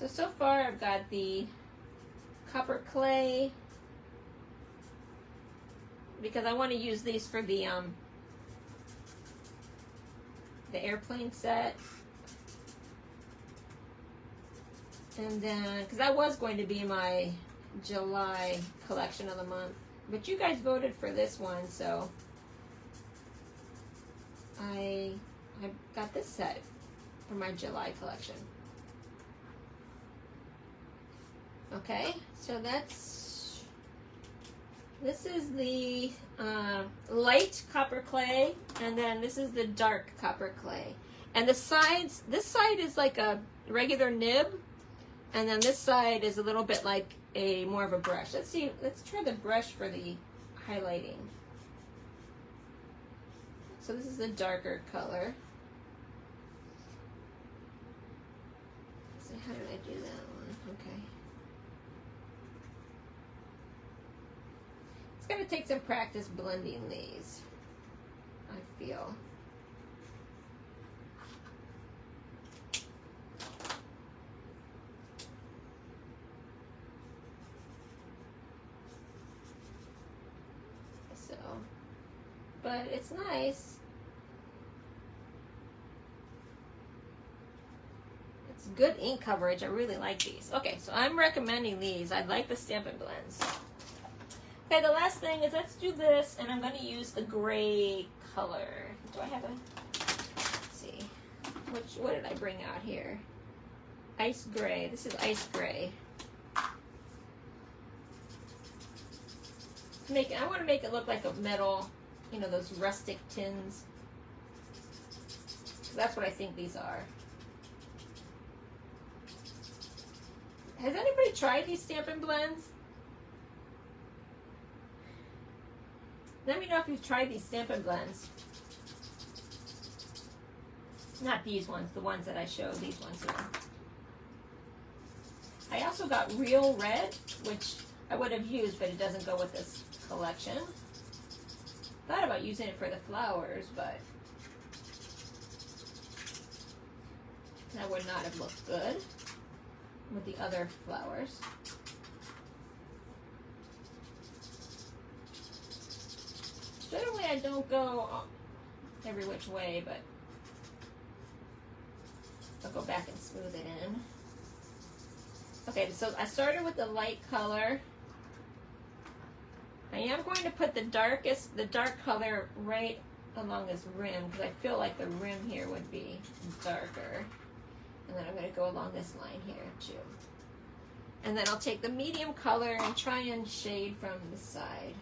So far I've got the copper clay, because I want to use these for the airplane set. And then, because that was going to be my July collection of the month, but you guys voted for this one, so I got this set for my July collection. Okay, so this is the light copper clay, and then this is the dark copper clay. And the sides, this side is like a regular nib, and then this side is a little bit like a more of a brush. Let's try the brush for the highlighting. So this is the darker color. So how did I do that one? Okay. It's going to take some practice blending these, I feel. So, but it's nice. It's good ink coverage. I really like these. Okay, so I'm recommending these. I like the Stampin' Blends. Okay, the last thing is, let's do this, and I'm going to use the gray color. Do I have a, let's see, what did I bring out here? Ice gray. This is ice gray. I want to make it look like a metal, you know, those rustic tins. That's what I think these are. Has anybody tried these Stampin' Blends? Let me know if you've tried these Stampin' Blends. Not these ones, the ones that I showed, these ones here. I also got Real Red, which I would have used, but it doesn't go with this collection. Thought about using it for the flowers, but that would not have looked good with the other flowers. Generally, I don't go every which way, but I'll go back and smooth it in. Okay, so I started with the light color. I am going to put the dark color right along this rim, because I feel like the rim here would be darker. And then I'm going to go along this line here too. And then I'll take the medium color and try and shade from the side.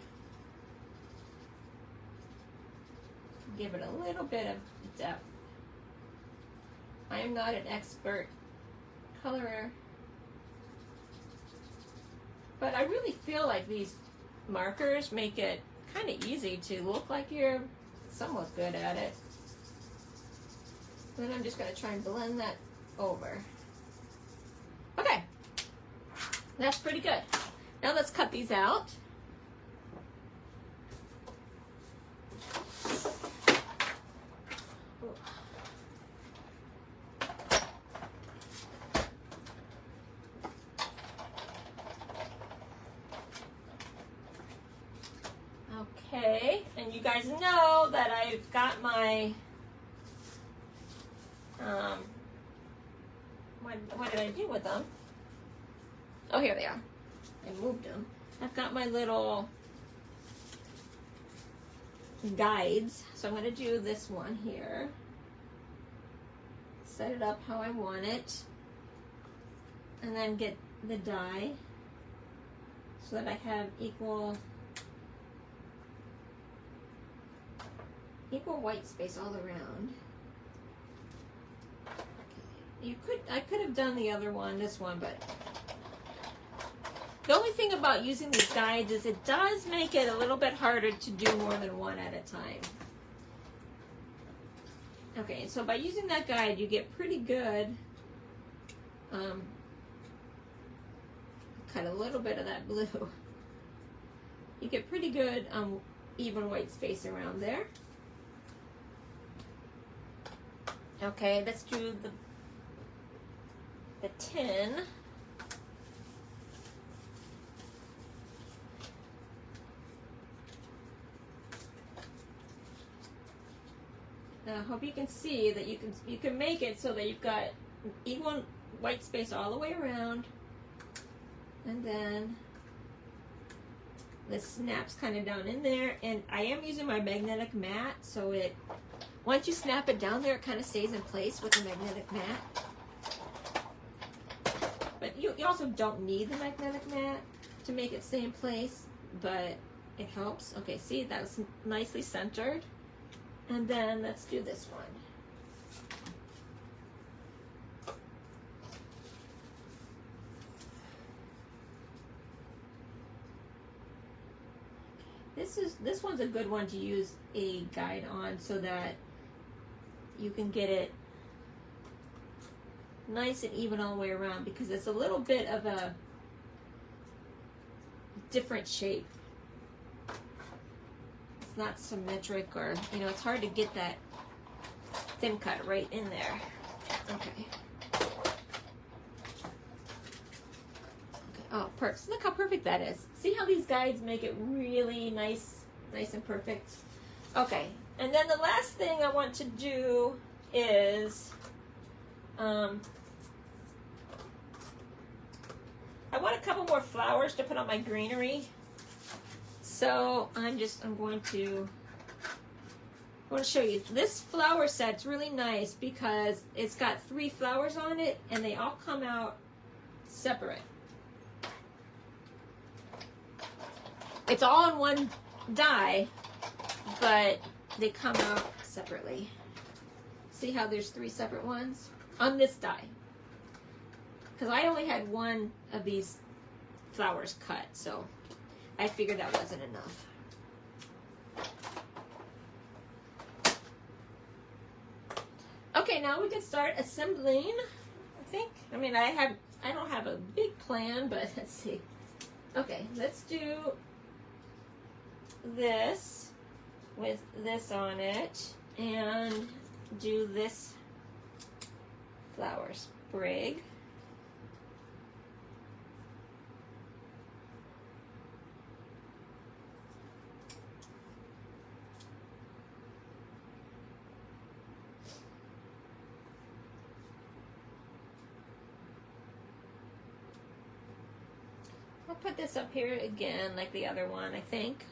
Give it a little bit of depth. I am not an expert colorer, but I really feel like these markers make it kind of easy to look like you're somewhat good at it. Then I'm just going to try and blend that over. Okay, that's pretty good. Now let's cut these out. Okay, and you guys know that I've got my what did I do with them? Oh, here they are. I moved them. I've got my little guides. So I'm going to do this one here. Set it up how I want it. And then get the die so that I have equal white space all around. I could have done the other one, this one, but the only thing about using these guides is it does make it a little bit harder to do more than one at a time. Okay, so by using that guide, you get pretty good, cut a little bit of that blue. You get pretty good even white space around there. Okay, let's do the tin. Now, I hope you can see that you can make it so that you've got equal white space all the way around, and then this snaps kind of down in there. And I am using my magnetic mat, so it once you snap it down there, it kind of stays in place with the magnetic mat. But you also don't need the magnetic mat to make it stay in place, but it helps. Okay, see, that was nicely centered. And then let's do this one. This one's a good one to use a guide on so that you can get it nice and even all the way around, because it's a little bit of a different shape. It's not symmetric, or it's hard to get that thin cut right in there. Okay. Oh, perfect. Look how perfect that is. See how these guides make it really nice and perfect? Okay, and then the last thing I want to do is I want a couple more flowers to put on my greenery. So I want to show you. This flower set's really nice because it's got 3 flowers on it and they all come out separate. It's all in one die, but they come out separately. See how there's 3 separate ones on this die? Because I only had 1 of these flowers cut, so I figured that wasn't enough. Okay, now we can start assembling, I think. I mean, I don't have a big plan, but let's see. Okay, let's do this with this on it and do this flower sprig. I'll put this up here again like the other one, I think.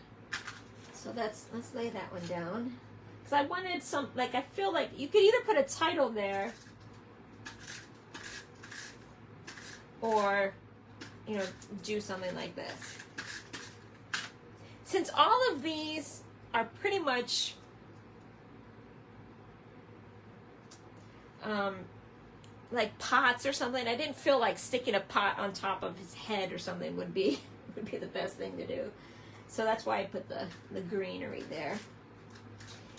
So let's lay that one down. Because I wanted some, like, I feel like you could either put a title there or, do something like this. Since all of these are pretty much like pots or something, I didn't feel like sticking a pot on top of his head or something would be the best thing to do. So that's why I put the greenery there.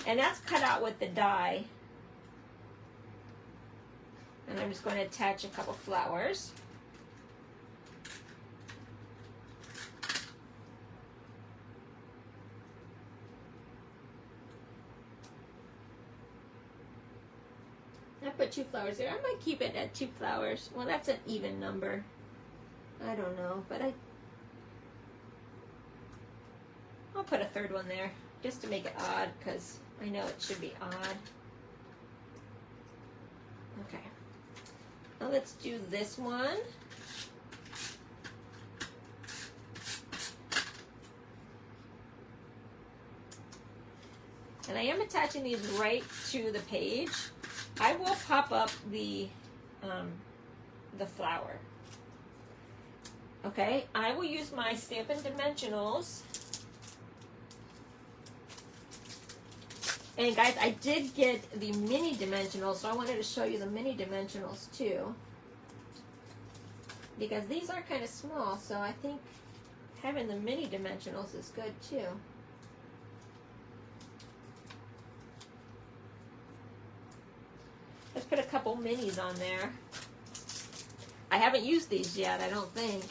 And that's cut out with the die. And I'm just going to attach a couple flowers. I put 2 flowers there. I might keep it at 2 flowers. Well, that's an even number. I don't know, but I'll put a 3rd one there just to make it odd, because I know it should be odd. Okay. Now let's do this one. And I am attaching these right to the page. I will pop up the flower. Okay, I will use my Stampin' Dimensionals. And guys, I did get the mini dimensionals, so I wanted to show you the mini dimensionals too. Because these are kind of small, so I think having the mini dimensionals is good too. Let's put a couple minis on there. I haven't used these yet, I don't think.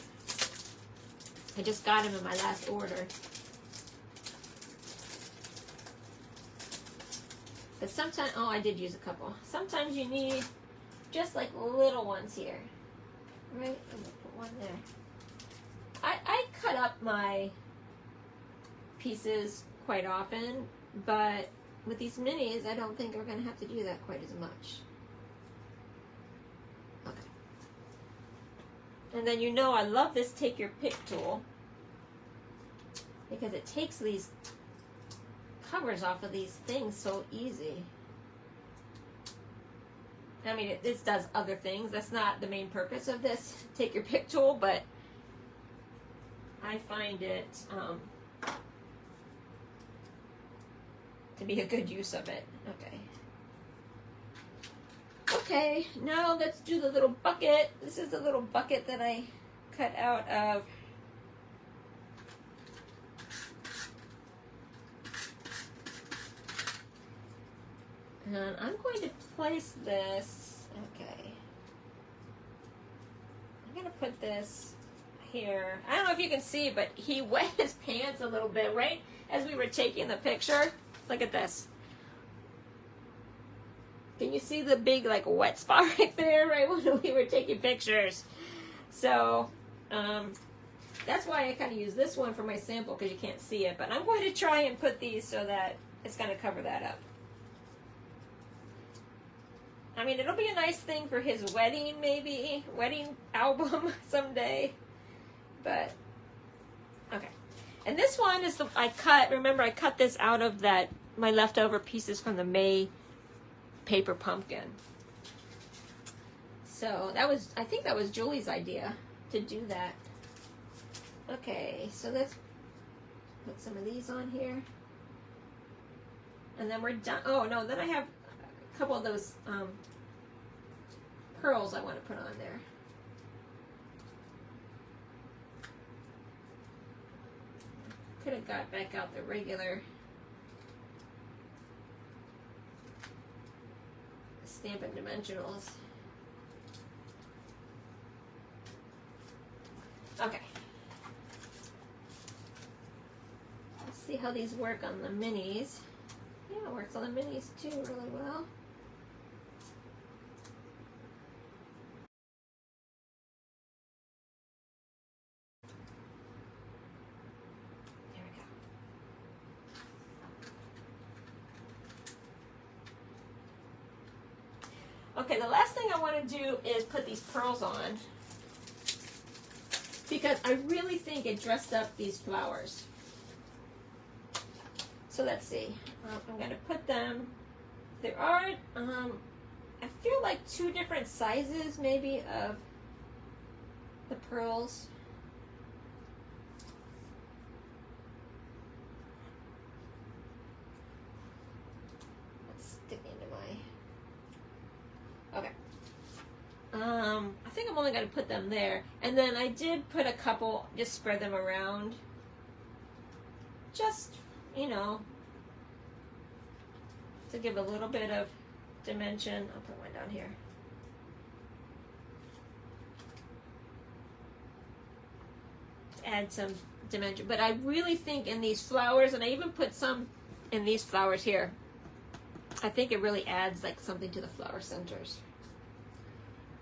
I just got them in my last order. But sometimes, oh, I did use a couple. Sometimes you need just like little ones here. Right? I'm gonna put one there. I cut up my pieces quite often, but with these minis, I don't think we're gonna have to do that quite as much. Okay. And then you know I love this Take Your Pick tool because it takes these covers off of these things so easy. I mean, this does other things. That's not the main purpose of this Take Your Pick tool, but I find it to be a good use of it. Okay. Okay, now let's do the little bucket. This is the little bucket that I cut out of and I'm going to place this, okay, I'm going to put this here. I don't know if you can see, but he wet his pants a little bit right as we were taking the picture. Look at this. Can you see the big like wet spot right there, right when we were taking pictures? So that's why I kind of use this one for my sample because you can't see it, but I'm going to try and put these so that it's going to cover that up. I mean, it'll be a nice thing for his wedding, maybe, wedding album someday, but, okay. And this one is remember I cut this out of my leftover pieces from the May paper pumpkin. So I think that was Julie's idea to do that. Okay, so let's put some of these on here. And then we're done. Oh, no, then I have a couple of those pearls I want to put on there. Could have got back out the regular Stampin' Dimensionals. Okay. Let's see how these work on the minis. Yeah, it works on the minis too really well. There we go. Okay, the last thing I want to do is put these pearls on because I really think it dressed up these flowers. So let's see. I'm going to put them. There are, I feel like 2 different sizes maybe of the pearls. Let's stick into my, okay. I think I'm only going to put them there. And then I did put a couple, just spread them around. Just, you know, to give a little bit of dimension. I'll put one down here. To add some dimension. But I really think in these flowers, and I even put some in these flowers here, I think it really adds like something to the flower centers.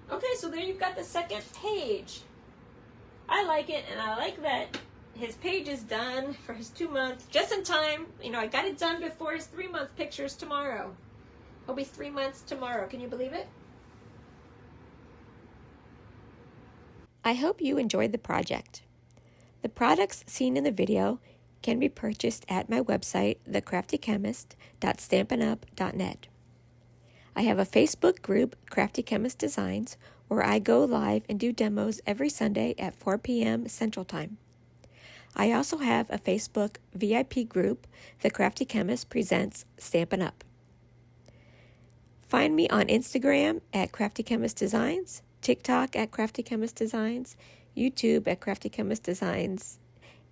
Okay, so there you've got the second page. I like it, and I like that his page is done for his 2 months, just in time. You know, I got it done before his 3-month pictures tomorrow. It'll be 3 months tomorrow. Can you believe it? I hope you enjoyed the project. The products seen in the video can be purchased at my website, thecraftychemist.stampinup.net. I have a Facebook group, Crafty Chemist Designs, where I go live and do demos every Sunday at 4 p.m. Central Time. I also have a Facebook VIP group, The Crafty Chemist Presents Stampin' Up. Find me on Instagram at Crafty Chemist Designs, TikTok at Crafty Chemist Designs, YouTube at Crafty Chemist Designs,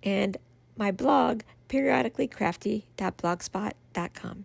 and my blog, periodicallycrafty.blogspot.com.